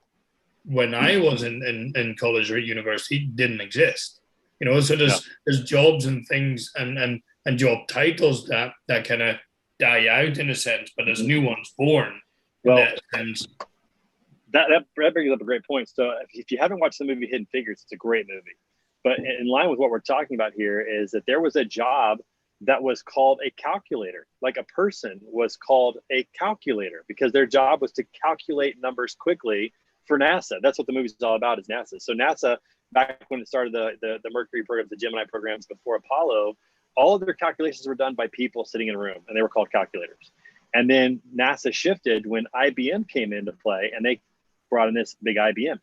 when I was in college or university didn't exist. So there's jobs and things and job titles that kind of die out in a sense, but there's new ones born. Well, that brings up a great point. So if you haven't watched the movie Hidden Figures, it's a great movie. But in line with what we're talking about here is that there was a job that was called a calculator. Like, a person was called a calculator because their job was to calculate numbers quickly for NASA. That's what the movie's all about, is NASA. So NASA, back when it started the Mercury programs, the Gemini programs before Apollo, all of their calculations were done by people sitting in a room, and they were called calculators. And then NASA shifted when IBM came into play, and they brought in this big IBM.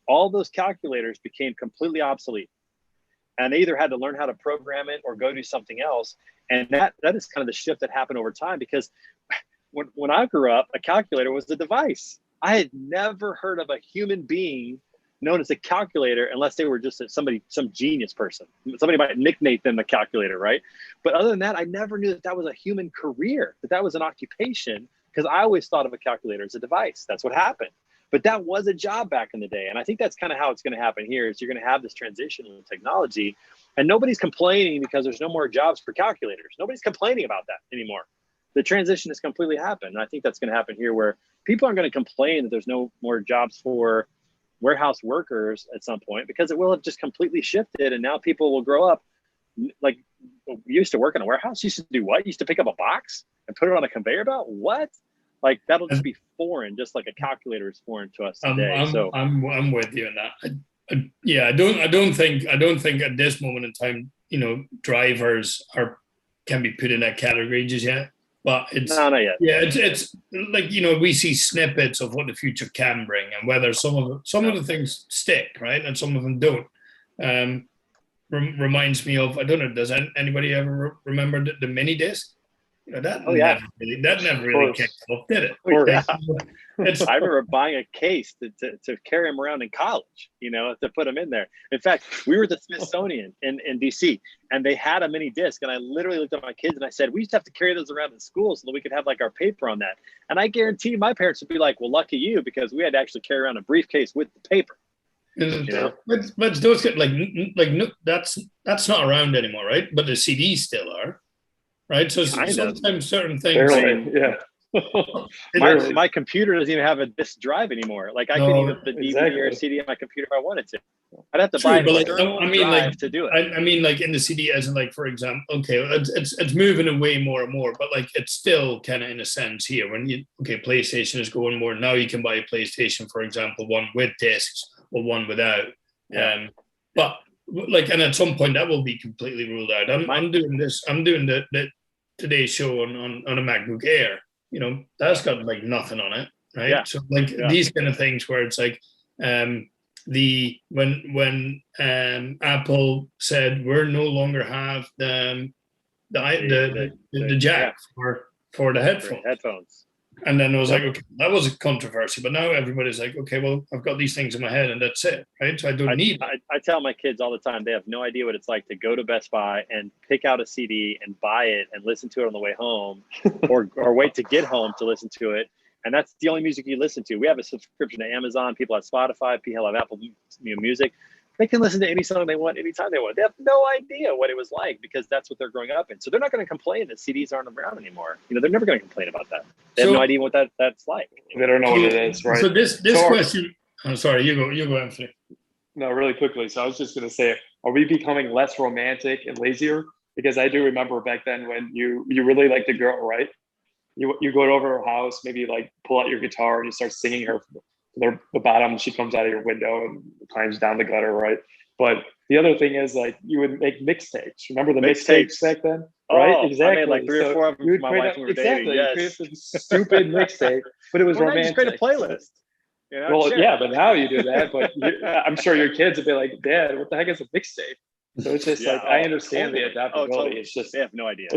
All those calculators became completely obsolete. And they either had to learn how to program it or go do something else. And that is kind of the shift that happened over time, because when I grew up, a calculator was a device. I had never heard of a human being known as a calculator unless they were just some genius person. Somebody might nickname them a calculator, right? But other than that, I never knew that was a human career, that was an occupation, because I always thought of a calculator as a device. That's what happened. But that was a job back in the day. And I think that's kind of how it's going to happen here, is you're going to have this transition in technology, and nobody's complaining because there's no more jobs for calculators. Nobody's complaining about that anymore. The transition has completely happened. And I think that's going to happen here, where people aren't going to complain that there's no more jobs for warehouse workers at some point, because it will have just completely shifted. And now people will grow up, like, you used to work in a warehouse. You used to do what? You used to pick up a box and put it on a conveyor belt? What? Like, that'll just be foreign, just like a calculator is foreign to us today. I'm with you on that. I don't think at this moment in time, drivers can be put in that category just yet. But it's not yet. Yeah, it's like, we see snippets of what the future can bring, and whether some of the things stick, right, and some of them don't. Reminds me of, I don't know, does anybody ever remember the mini disc? That never really kicked off, did it? I remember buying a case to carry them around in college, to put them in there. In fact, we were at the Smithsonian in DC, and they had a mini disc, and I literally looked at my kids and I said, we used to have to carry those around in school so that we could have, like, our paper on that. And I guarantee my parents would be like, well, lucky you, because we had to actually carry around a briefcase with the paper. But those, that's not around anymore, right? But the CDs still are. Right, so sometimes certain things. My computer doesn't even have a disk drive anymore. Like, I could even put the DVD or CD on my computer if I wanted to. I'd have to buy an external drive to do it. I mean, like, in the CD, as in, like, for example, okay, it's moving away more and more, but, like, it's still kind of in a sense here. When PlayStation is going more now, you can buy a PlayStation, for example, one with discs or one without. Yeah. But, like, and at some point that will be completely ruled out. I'm doing the today's show on a MacBook Air. That's got, like, nothing on it, right? Yeah. So, like, these kind of things where it's like, when Apple said we're no longer have the jack for the headphones. And then I was like, okay, that was a controversy, but now everybody's like, okay, well, I've got these things in my head and that's it, right? So I don't need it. I tell my kids all the time, they have no idea what it's like to go to Best Buy and pick out a CD and buy it and listen to it on the way home, or wait to get home to listen to it. And that's the only music you listen to. We have a subscription to Amazon. People have Spotify. People have Apple Music. They can listen to any song they want, anytime they want. They have no idea what it was like, because that's what they're growing up in. So they're not going to complain that CDs aren't around anymore. They're never going to complain about that. They have no idea what that's like. They don't know what it is, right? So this question. I'm sorry, you go, Anthony. No, really quickly. So I was just going to say, are we becoming less romantic and lazier? Because I do remember back then when you really liked a girl, right? You go over her house, maybe like pull out your guitar and you start singing her the bottom. She comes out of your window and climbs down the gutter, right? But the other thing is like you would make mixtapes. Remember the mixtapes back then? Right? Oh, Exactly. I made like 3 or 4 of them for my wife when we were dating. Exactly. Yes. You created some stupid mixtape, but it was Well, romantic. just create a playlist. You know, Well, sure. yeah, but now you do that. But I'm sure your kids would be like, "Dad, what the heck is a mixtape?" So it's just like I understand totally. the adaptability. Totally. It's just they have no idea.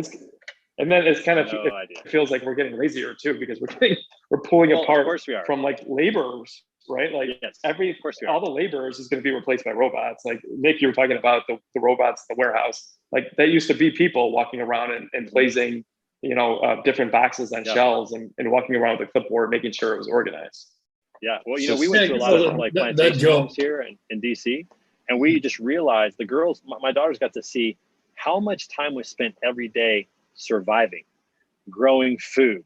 And then it's kind of No idea. it feels like we're getting lazier too because we're pulling apart of course we are. from like laborers, right? Like yes, of course we are. all the laborers is going to be replaced by robots. Like Nick, you were talking about the robots in the warehouse. Like that used to be people walking around and placing, different boxes on shelves and walking around with a clipboard, making sure it was organized. Yeah, well, we went to a lot of like plantation homes here in DC, and we just realized the girls, my daughters got to see how much time was spent every day surviving, growing food,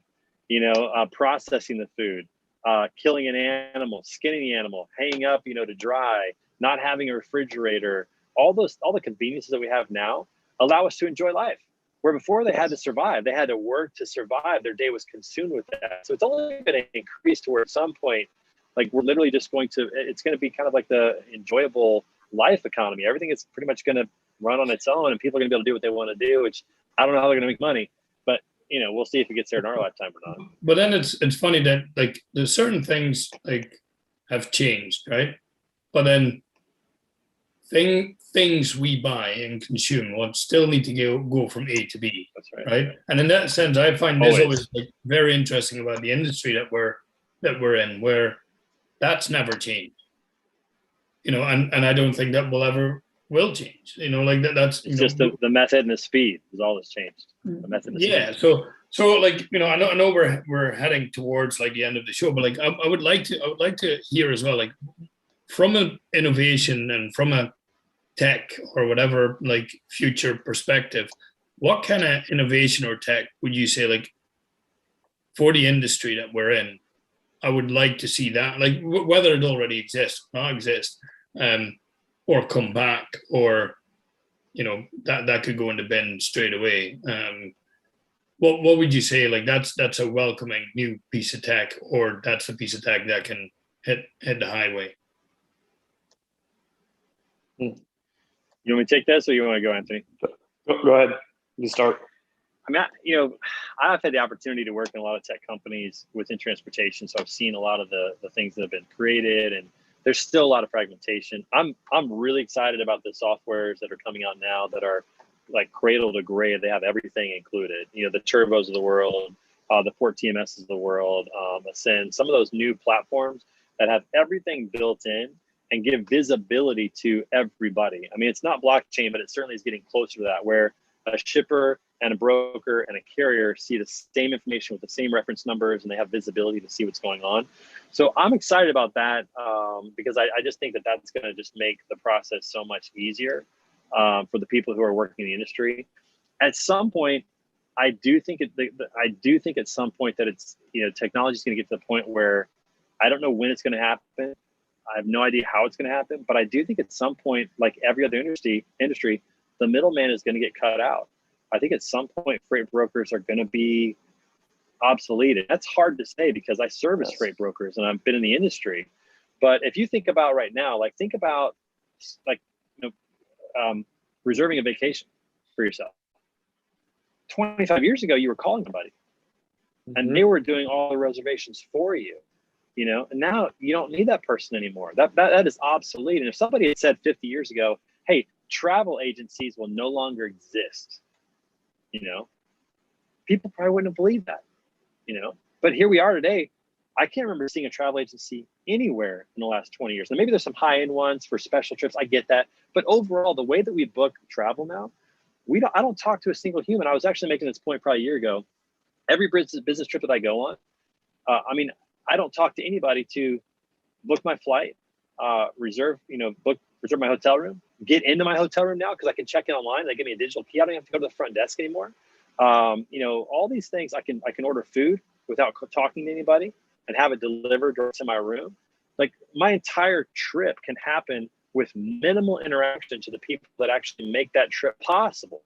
processing the food, killing an animal, skinning the animal, hanging up, to dry, not having a refrigerator. All the conveniences that we have now allow us to enjoy life. Where before they had to survive, they had to work to survive. Their day was consumed with that. So it's only going to increase to where at some point, like we're literally just it's going to be kind of like the enjoyable life economy. Everything is pretty much going to run on its own and people are going to be able to do what they want to do, which I don't know how they're going to make money, but we'll see if it gets there in our lifetime or not. But then it's funny that like there's certain things like have changed, right? But then things we buy and consume will still need to go from A to B. That's right. Right. And in that sense, I find this always like very interesting about the industry that we're in, where that's never changed. And I don't think that will change. Like that's it's just the method and the speed is all that's changed. The method and the speed. So like, I know we're heading towards like the end of the show, but like I would like to hear as well, like from an innovation and from a tech or whatever, like future perspective, what kind of innovation or tech would you say, like for the industry that we're in, I would like to see that, like whether it already exists or not exist, or come back, or that could go in the bin straight away. What would you say, like that's a welcoming new piece of tech, or that's a piece of tech that can hit the highway? You want me to take this, or you want to go, Anthony? Go ahead. You start. I mean, I've had the opportunity to work in a lot of tech companies within transportation, so I've seen a lot of the things that have been created, and there's still a lot of fragmentation. I'm really excited about the softwares that are coming out now that are like cradle to grave. They have everything included. The Turbos of the world, the Port TMS of the world, Ascend. Some of those new platforms that have everything built in and give visibility to everybody. I mean, it's not blockchain, but it certainly is getting closer to that, where a shipper and a broker and a carrier see the same information with the same reference numbers, and they have visibility to see what's going on. So I'm excited about that because I just think that that's going to just make the process so much easier for the people who are working in the industry. At some point, I do think at some point that it's technology is going to get to the point where I don't know when it's going to happen. I have no idea how it's going to happen, but I do think at some point, like every other industry, the middleman is going to get cut out. I think at some point, freight brokers are going to be obsolete. And that's hard to say because I service freight brokers and I've been in the industry. But if you think about right now, like think about reserving a vacation for yourself. 25 years ago, you were calling somebody and they were doing all the reservations for you. And now you don't need that person anymore. That is obsolete. And if somebody had said 50 years ago, hey, travel agencies will no longer exist, people probably wouldn't have believed that, but here we are today. I can't remember seeing a travel agency anywhere in the last 20 years. And maybe there's some high-end ones for special trips. I get that. But overall, the way that we book travel now, I don't talk to a single human. I was actually making this point probably a year ago. Every business trip that I go on, I don't talk to anybody to book my flight, reserve my hotel room, get into my hotel room now because I can check in online. They give me a digital key. I don't have to go to the front desk anymore. All these things I can order food without talking to anybody and have it delivered to my room. Like my entire trip can happen with minimal interaction to the people that actually make that trip possible.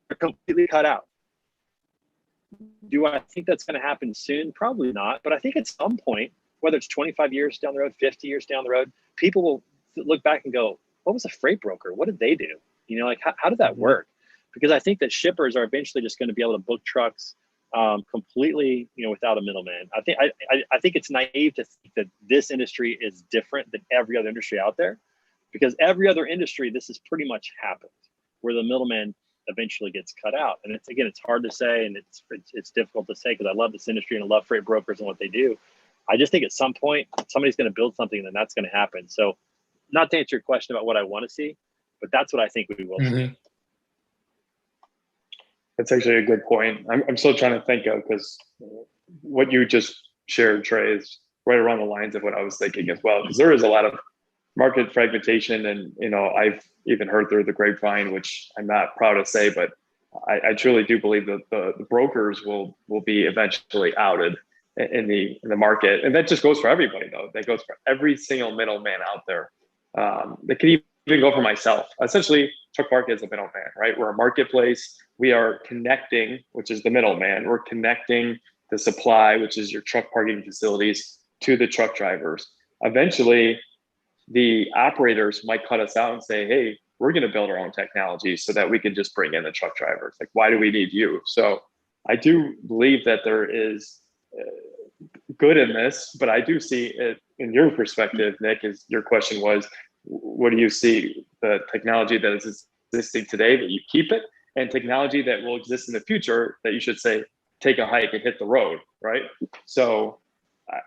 They're completely cut out. Do I think that's going to happen soon? Probably not. But I think at some point, whether it's 25 years down the road, 50 years down the road, people will look back and go, what was a freight broker? What did they do? You know, like how did that work? Because I think that shippers are eventually just going to be able to book trucks completely, you know, without a middleman. I think it's naive to think that this industry is different than every other industry out there, because every other industry, this has pretty much happened, where the middleman eventually gets cut out. And it's hard to say, and it's difficult to say, because I love this industry and I love freight brokers and what they do. I just think at some point somebody's going to build something, and then that's going to happen. So, not to answer your question about what I want to see, but that's what I think we will see. That's actually a good point. I'm still trying to think of, because what you just shared, Trey, is right around the lines of what I was thinking as well. Because there is a lot of market fragmentation, and you know, I've even heard through the grapevine, which I'm not proud to say, but I truly do believe that the brokers will be eventually outed in the market, and that just goes for everybody though. That goes for every single middleman out there. That could even go for myself. Essentially, TruckPark is a middleman, right? We're a marketplace. We are connecting, which is the middleman. We're connecting the supply, which is your truck parking facilities, to the truck drivers. Eventually, the operators might cut us out and say, hey, we're going to build our own technology so that we can just bring in the truck drivers. Like, why do we need you? So I do believe that there is good in this, but I do see it in your perspective, Nick, is your question was, what do you see the technology that is existing today that you keep it, and technology that will exist in the future that you should say, take a hike and hit the road, right? So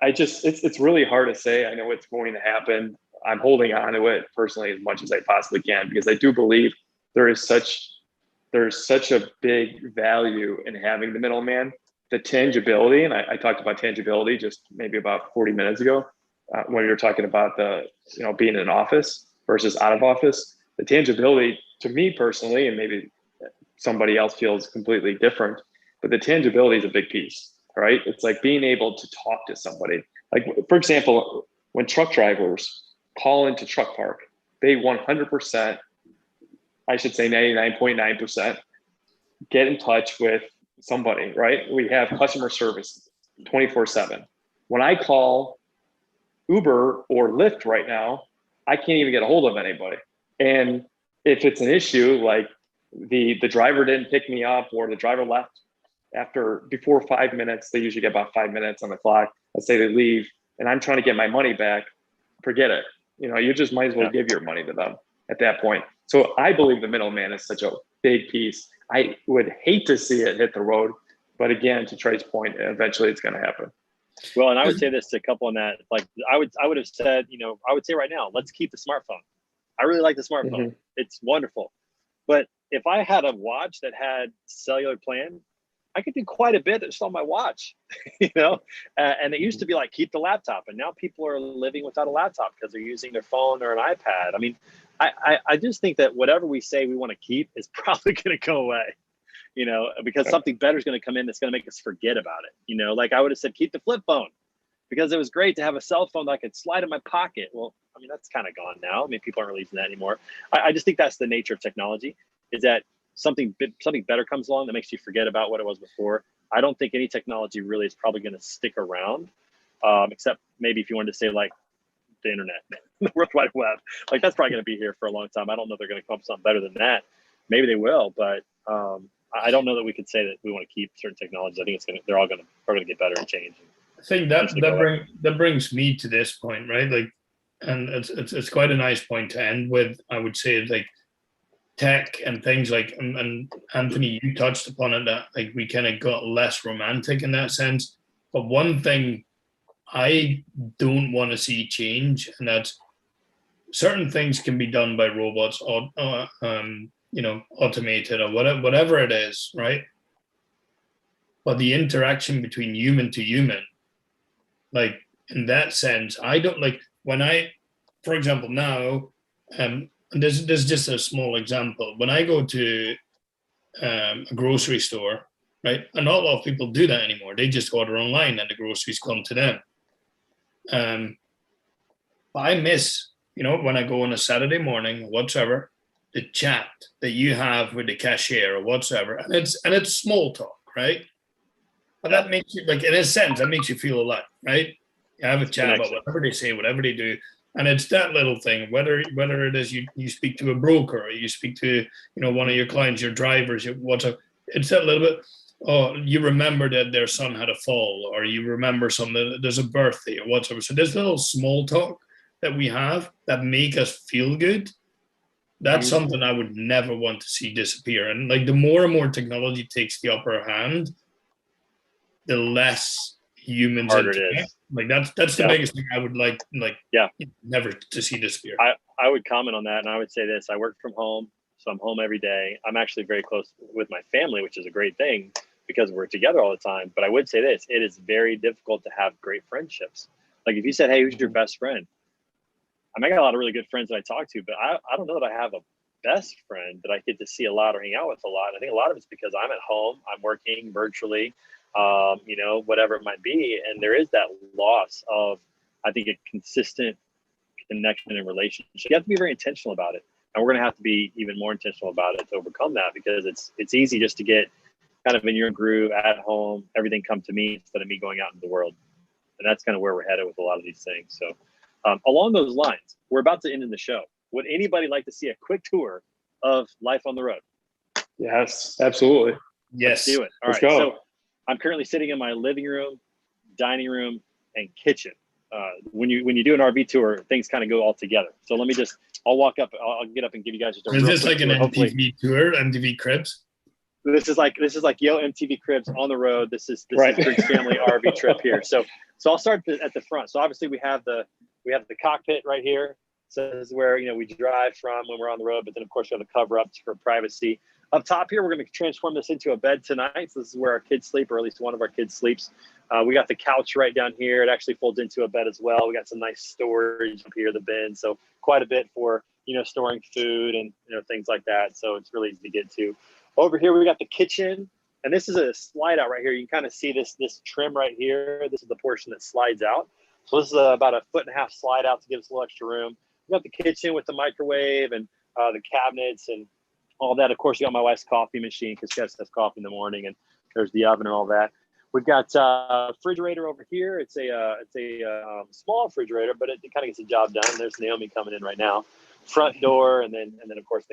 I just, it's really hard to say. I know it's going to happen. I'm holding on to it personally as much as I possibly can, because I do believe there's such a big value in having the middleman, the tangibility. And I talked about tangibility just maybe about 40 minutes ago when we were talking about being in an office versus out of office. The tangibility to me personally, and maybe somebody else feels completely different, but the tangibility is a big piece, right? It's like being able to talk to somebody. Like, for example, when truck drivers call into TruckPark, they 100%, I should say 99.9%, get in touch with somebody, right? We have customer service 24/7. When I call Uber or Lyft right now, I can't even get a hold of anybody. And if it's an issue, like the driver didn't pick me up, or the driver left before 5 minutes, they usually get about 5 minutes on the clock. Let's say they leave and I'm trying to get my money back, forget it. You know, you just might as well give your money to them at that point. So I believe the middleman is such a big piece. I would hate to see it hit the road, but again, to Trey's point, eventually it's going to happen. Well, and I would say this to a couple on that. Like, I would have said, I would say right now, let's keep the smartphone. I really like the smartphone. Mm-hmm. It's wonderful. But if I had a watch that had cellular plan, I could do quite a bit just on my watch, and it used to be like, keep the laptop. And now people are living without a laptop because they're using their phone or an iPad. I mean, I just think that whatever we say we want to keep is probably going to go away, because something better is going to come in that's going to make us forget about it. Like I would have said, keep the flip phone, because it was great to have a cell phone that I could slide in my pocket. Well, I mean, that's kind of gone now. I mean, people aren't really using that anymore. I just think that's the nature of technology, is that something better comes along that makes you forget about what it was before. I don't think any technology really is probably going to stick around, except maybe if you wanted to say like the internet, the World Wide Web. Like, that's probably going to be here for a long time. I don't know if they're going to come up with something better than that. Maybe they will, but I don't know that we could say that we want to keep certain technologies. I think they're all going to get better and change. I think that brings me to this point, right? Like, and it's quite a nice point to end with. I would say, like, tech and things like, and Anthony, you touched upon it, that like we kind of got less romantic in that sense. But one thing I don't want to see change, and that's certain things can be done by robots or automated or whatever it is, right? But the interaction between human to human, like in that sense, I don't like when for example, now, and there's just a small example. When I go to a grocery store, right, and not a lot of people do that anymore. They just order online and the groceries come to them. But I miss, when I go on a Saturday morning, whatsoever, the chat that you have with the cashier or whatsoever, and it's small talk, right? But that makes you, like, in a sense, that makes you feel alive, right? You have a chat about whatever they say, whatever they do. And it's that little thing, whether it is you speak to a broker or you speak to, one of your clients, your drivers, whatever. It's that little bit, oh, you remember that their son had a fall, or you remember something, there's a birthday or whatever. So this little small talk that we have that make us feel good, that's something I would never want to see disappear. And like the more and more technology takes the upper hand, the less humans harder it is. Like that's the biggest thing I would like never to see disappear. I would comment on that, and I would say this: I work from home, so I'm home every day. I'm actually very close with my family, which is a great thing because we're together all the time. But I would say this: it is very difficult to have great friendships. Like if you said, "Hey, who's your best friend?" I mean, I got a lot of really good friends that I talk to, but I don't know that I have a best friend that I get to see a lot or hang out with a lot. I think a lot of it's because I'm at home, I'm working virtually, whatever it might be. And there is that loss of, I think, a consistent connection and relationship. You have to be very intentional about it. And we're going to have to be even more intentional about it to overcome that, because it's easy just to get kind of in your groove at home, everything come to me instead of me going out into the world. And that's kind of where we're headed with a lot of these things. So along those lines, we're about to end in the show. Would anybody like to see a quick tour of life on the road? Yes, absolutely. Yes. Let's do it. All right. Go. So I'm currently sitting in my living room, dining room, and kitchen. When you do an RV tour, things kind of go all together. So let me I'll walk up. I'll get up and give you guys just a Is real this quick like tour. an MTV tour, MTV Cribs? This is like Yo MTV Cribs on the road. This is Griggs family RV trip here. So I'll start at the front. So obviously we have the cockpit right here. So this is where we drive from when we're on the road. But then of course we have the cover up for privacy. Up top here, we're going to transform this into a bed tonight. So this is where our kids sleep, or at least one of our kids sleeps. We got the couch right down here. It actually folds into a bed as well. We got some nice storage up here, the bin. So quite a bit for storing food and things like that. So it's really easy to get to. Over here we got the kitchen, and this is a slide out right here. You can kind of see this trim right here. This is the portion that slides out. So this is about a 1.5 foot slide out to give us a little extra room. We got the kitchen with the microwave and the cabinets and all that. Of course, you got my wife's coffee machine because she has coffee in the morning, and there's the oven and all that. We've got a refrigerator over here. It's a small refrigerator, but it kind of gets the job done. There's Naomi coming in right now. Front door, and then of course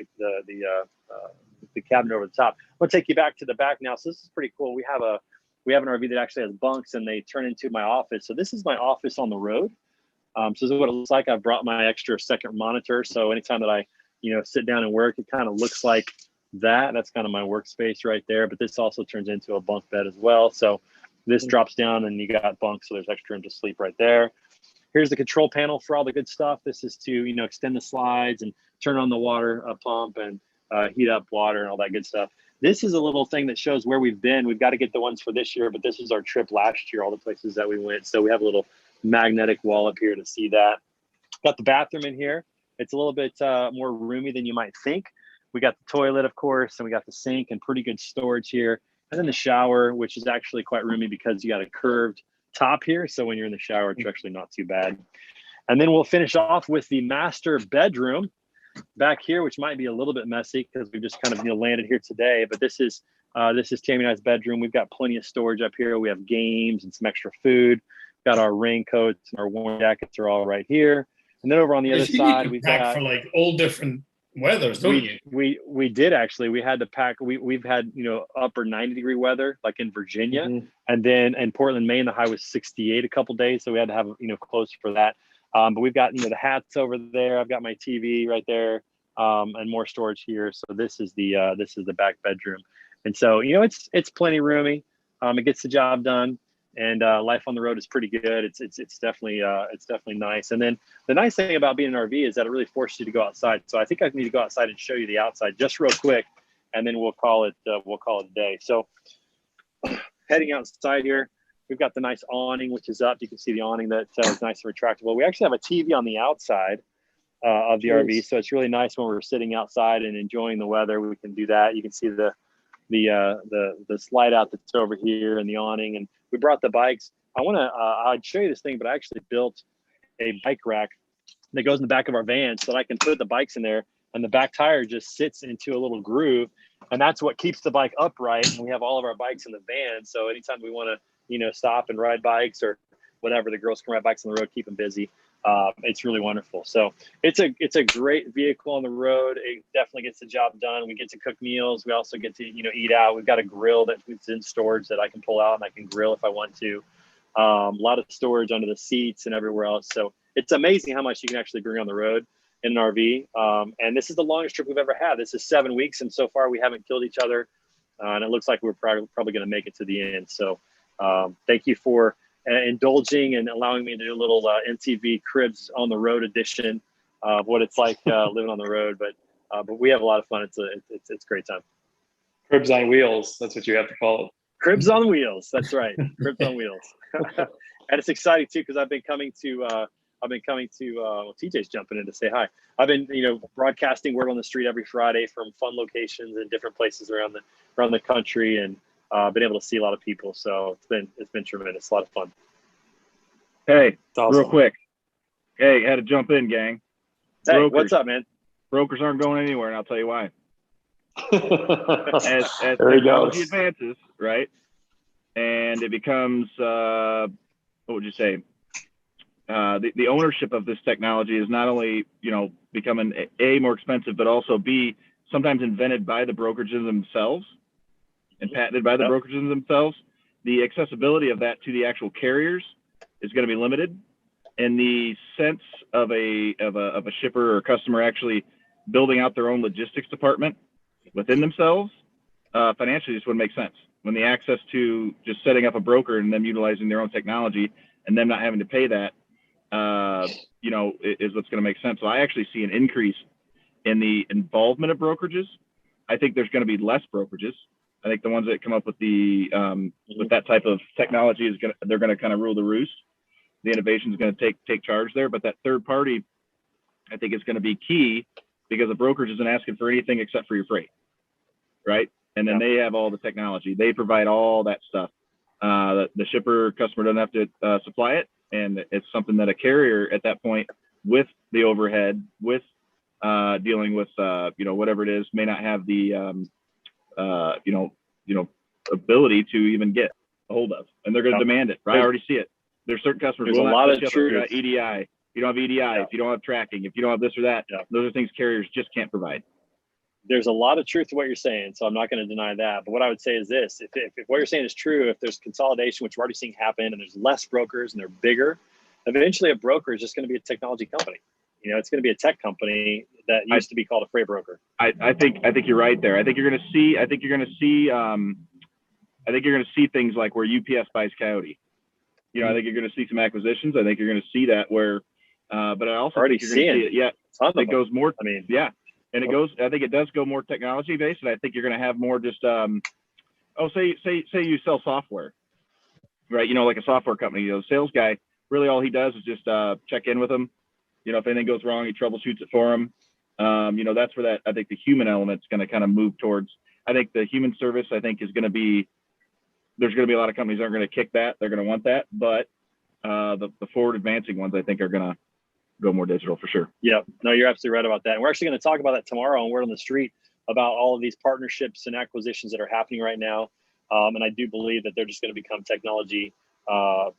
the cabinet over the top. I'll take you back to the back now. So this is pretty cool. We have an RV that actually has bunks, and they turn into my office. So this is my office on the road. So this is what it looks like. I've brought my extra second monitor. So anytime that I sit down and work, it kind of looks like that. That's kind of my workspace right there. But this also turns into a bunk bed as well. So this drops down and you got bunks. So there's extra room to sleep right there. Here's the control panel for all the good stuff. This is to, extend the slides and turn on the water pump and heat up water and all that good stuff. This is a little thing that shows where we've been. We've got to get the ones for this year, but this is our trip last year, all the places that we went. So we have a little magnetic wall up here to see that. Got the bathroom in here. It's a little bit more roomy than you might think. We got the toilet, of course, and we got the sink and pretty good storage here. And then the shower, which is actually quite roomy because you got a curved top here. So when you're in the shower, it's actually not too bad. And then we'll finish off with the master bedroom back here, which might be a little bit messy because we've just kind of landed here today. But this is Tammy and I's bedroom. We've got plenty of storage up here. We have games and some extra food. Got our raincoats and our warm jackets are all right here. And then over on the other side, we've got for like all different weathers, don't you? We did actually. We had to pack. We've had upper 90-degree weather like in Virginia, and then in Portland, Maine, the high was 68 a couple days, so we had to have clothes for that. But we've got the hats over there. I've got my TV right there, and more storage here. So this is the back bedroom, and so it's plenty roomy. It gets the job done. And life on the road is pretty good. It's definitely nice. And then the nice thing about being an RV is that it really forces you to go outside. So I think I need to go outside and show you the outside just real quick, and then we'll call it a day. So heading outside here, we've got the nice awning, which is up. You can see the awning that is nice and retractable. We actually have a TV on the outside of the RV, so it's really nice when we're sitting outside and enjoying the weather. We can do that. You can see the slide out that's over here and the awning, and we brought the bikes. I'd show you this thing, but I actually built a bike rack that goes in the back of our van so that I can put the bikes in there, and the back tire just sits into a little groove, and that's what keeps the bike upright. And we have all of our bikes in the van, so anytime we want to, stop and ride bikes or whatever, the girls can ride bikes on the road, keep them busy. It's really wonderful. So it's a great vehicle on the road. It definitely gets the job done. We get to cook meals. We also get to, eat out. We've got a grill that's in storage that I can pull out and I can grill if I want to. A lot of storage under the seats and everywhere else. So it's amazing how much you can actually bring on the road in an RV. And this is the longest trip we've ever had. This is 7 weeks. And so far we haven't killed each other. And it looks like we're probably going to make it to the end. So thank you for indulging and allowing me to do a little MTV Cribs on the road edition of what it's like living on the road. But we have a lot of fun. It's a great time. Cribs on wheels. That's what you have to call it. Cribs on wheels. That's right. Cribs on wheels. And it's exciting too, because I've been coming to TJ's jumping in to say hi. I've been, broadcasting word on the street every Friday from fun locations and different places around the country, and been able to see a lot of people. So it's been tremendous. A lot of fun. Hey, Awesome. Real quick. Hey, had to jump in, gang. Hey, Brokers. What's up, man? Brokers aren't going anywhere, and I'll tell you why. As There he technology goes. advances, right, and it becomes, what would you say? The ownership of this technology is not only, becoming A, more expensive, but also B, sometimes invented by the brokerages themselves and patented by the brokerages themselves. The accessibility of that to the actual carriers is going to be limited, and the sense of a shipper or customer actually building out their own logistics department within themselves, financially just wouldn't make sense. When the access to just setting up a broker and them utilizing their own technology and them not having to pay that, is what's going to make sense. So I actually see an increase in the involvement of brokerages. I think there's going to be less brokerages. I think the ones that come up with with that type of technology they're going to kind of rule the roost. The innovation is going to take charge there, but that third party, I think, is going to be key, because the brokerage isn't asking for anything except for your freight, right? And then they have all the technology. They provide all that stuff. The shipper customer doesn't have to supply it, and it's something that a carrier at that point, with the overhead, with dealing with whatever it is, may not have the ability to even get a hold of, and they're going to demand it. Right? I already see it. There's certain customers. There's a lot of truth. EDI. You don't have EDI, if you don't have tracking, if you don't have this or that, those are things carriers just can't provide. There's a lot of truth to what you're saying, so I'm not going to deny that. But what I would say is this: if what you're saying is true, if there's consolidation, which we're already seeing happen, and there's less brokers and they're bigger, eventually a broker is just going to be a technology company. It's going to be a tech company that used to be called a freight broker. I think you're right there. I think you're going to see things like where UPS buys Coyote. I think you're going to see some acquisitions. I think you're going to see that where. But I also think you're going to see it. Yeah, it goes more. And it goes. I think it does go more technology based, and I think you're going to have more just. Say you sell software, right? Like a software company. The sales guy, really all he does is just check in with them. If anything goes wrong, he troubleshoots it for them. That's where I think the human element's going to kind of move towards. I think the human service, is going to be. There's going to be a lot of companies that aren't going to kick that. They're going to want that, but the forward advancing ones, I think, are going to go more digital for sure. Yeah, no, you're absolutely right about that. And we're actually going to talk about that tomorrow on Word on the Street, about all of these partnerships and acquisitions that are happening right now. And I do believe that they're just going to become technology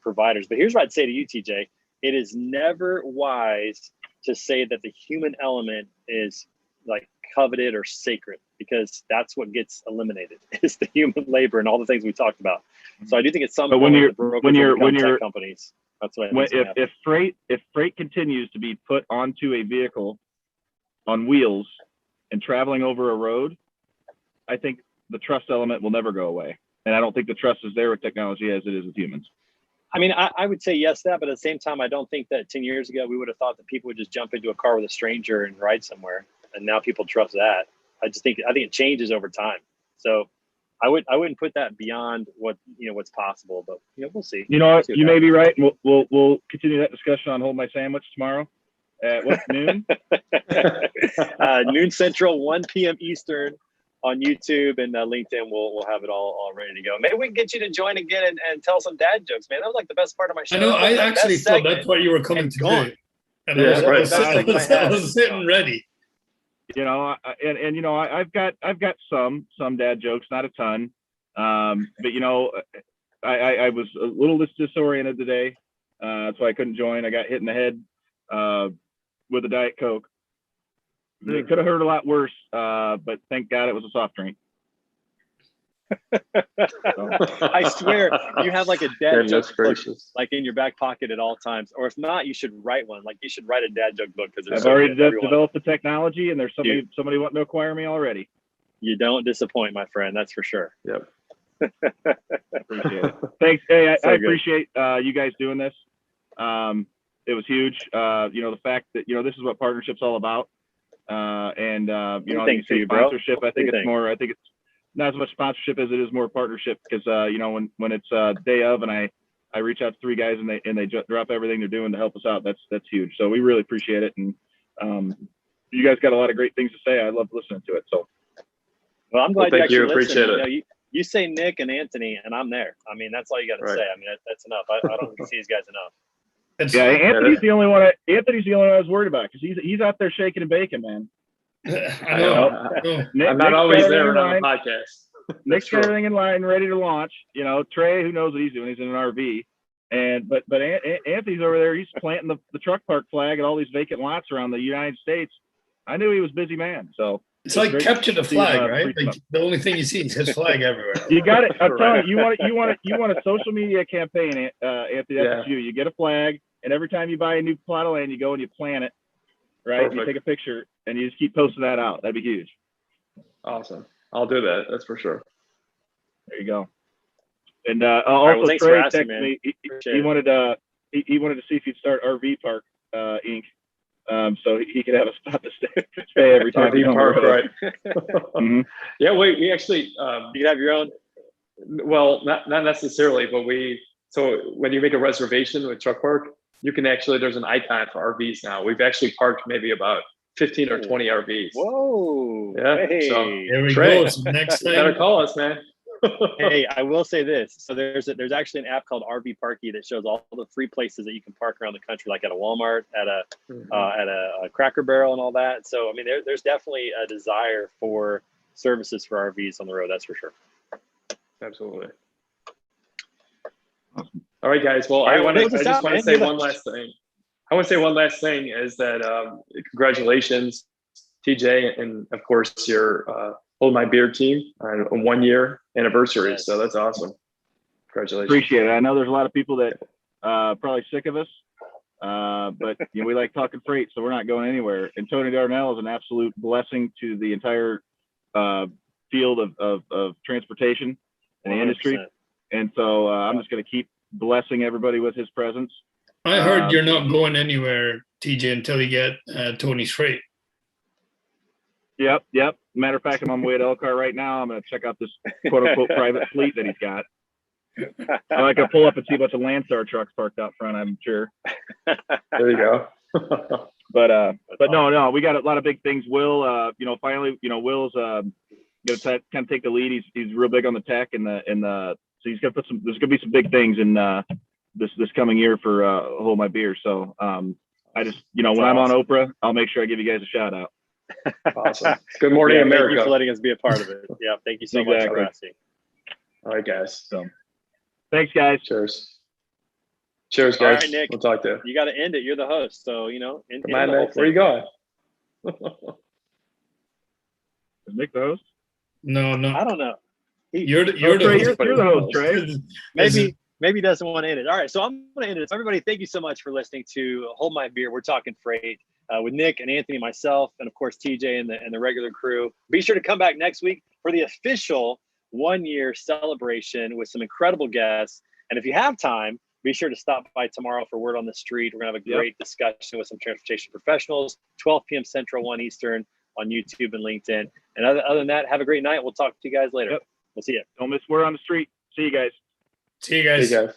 providers. But here's what I'd say to you, TJ. It is never wise to say that the human element is like coveted or sacred, because that's what gets eliminated is the human labor and all the things we talked about. So I do think it's something. But when you're companies, that's what if freight continues to be put onto a vehicle on wheels and traveling over a road, I think the trust element will never go away. And I don't think the trust is there with technology as it is with humans. I mean, I would say yes to that, but at the same time, I don't think that 10 years ago we would have thought that people would just jump into a car with a stranger and ride somewhere, and now people trust that. I think it changes over time. So I wouldn't put that beyond what's possible, but we'll see. You may be right. We'll continue that discussion on Hold My Sandwich tomorrow at what, noon? Noon Central, 1 p.m. Eastern. On YouTube and LinkedIn, we'll have it all ready to go. Maybe we can get you to join again and tell some dad jokes, man. That was like the best part of my show. I know. I actually thought that's what you were coming to do. And I was sitting ready. You know, and you know, I've got some dad jokes, not a ton. But you know, I was a little disoriented today. That's why I couldn't join. I got hit in the head with a Diet Coke. It could have hurt a lot worse, but thank God it was a soft drink. I swear you have like a dad joke book, like in your back pocket at all times, or if not, you should write one. Like you should write a dad joke book because I've already developed the technology, and there's somebody wanting to acquire me already. You don't disappoint, my friend. That's for sure. Yep. Appreciate it. Thanks. Hey, I appreciate you guys doing this. It was huge. You know, the fact that this is what partnership's all about. And you know, you say sponsorship. I think it's more. I think it's not as much sponsorship as it is more partnership because you know, when it's day of and I reach out to 3 guys and they drop everything they're doing to help us out. That's huge. So we really appreciate it. And you guys got a lot of great things to say. I love listening to it. So. Well, I'm glad you appreciate it. You say Nick and Anthony, and I'm there. I mean, that's all you got to say. I mean, that's enough. I don't see these guys enough. Anthony's the only one. Anthony's the only one I was worried about because he's out there shaking and baking, man. I know. I'm not always there on the podcast. Nick's got everything in line, ready to launch. You know, Trey, who knows what he's doing? He's in an RV, but Anthony's over there. He's planting the TruckPark flag at all these vacant lots around the United States. I knew he was a busy man. So. It's like capture the flag, right? Like the only thing you see is his flag everywhere. You got it. I'm telling you, you want a social media campaign, Anthony. That's you. You get a flag, and every time you buy a new plot of land, you go and you plant it, right? Perfect. You take a picture, and you just keep posting that out. That'd be huge. Awesome. I'll do that. That's for sure. There you go. And also, right, Trey texted me. He wanted to see if you'd start RV Park Inc. So he could have a spot to stay every time. RV Park, right? Mm-hmm. Yeah, we actually you have your own. Well, not necessarily, but so when you make a reservation with TruckPark, you can actually there's an icon for RVs now. We've actually parked maybe about 15 or 20 RVs. Whoa! Yeah. Hey. So there we Trey, go. So next time, better call us, man. Hey, I will say this. So there's actually an app called RV Parky that shows all the free places that you can park around the country, like at a Walmart, at a Cracker Barrel, and all that. So I mean, there's definitely a desire for services for RVs on the road. That's for sure. Absolutely. All right, guys. Well, I just want to say one last thing. I want to say one last thing is that congratulations, TJ, and of course your Hold My Beer team on a 1-year anniversary. Yes. So that's awesome. Congratulations. Appreciate it. I know there's a lot of people that probably sick of us, but we like talking freight, so we're not going anywhere. And Tony Darnell is an absolute blessing to the entire field of transportation and the industry. And so I'm just going to keep blessing everybody with his presence. I heard you're not going anywhere, TJ, until you get Tony's freight. Yep. Matter of fact, I'm on my way to Elkhart right now. I'm going to check out this quote-unquote private fleet that he's got. I like to pull up and see a bunch of Landstar trucks parked out front, I'm sure. There you go. But no, we got a lot of big things. Will, finally, Will's going to kind of take the lead. He's real big on the tech and so he's going to put there's going to be some big things in this coming year for Hold My Beer. So I just, when I'm on Oprah, I'll make sure I give you guys a shout out. Awesome. Good morning, America. Thank you for letting us be a part of it. Yeah, thank you so much for asking. All right, guys. So, thanks, guys. Cheers, guys. All right, Nick. We'll talk to you. You got to end it. You're the host, so Come on, Nick. Where are you going? Is Nick the host? No. I don't know. You're the host, Trey. Maybe he doesn't want to end it. All right, so I'm going to end it. So everybody, thank you so much for listening to Hold My Beer. We're talking freight with Nick and Anthony, myself, and of course TJ and the regular crew. Be sure to come back next week for the official 1-year celebration with some incredible guests. And if you have time, be sure to stop by tomorrow for Word on the Street. We're going to have a great discussion with some transportation professionals, 12 p.m. Central, 1 Eastern on YouTube and LinkedIn. And other than that, have a great night. We'll talk to you guys later. We'll see you. Don't miss Word on the Street. See you guys. See you guys.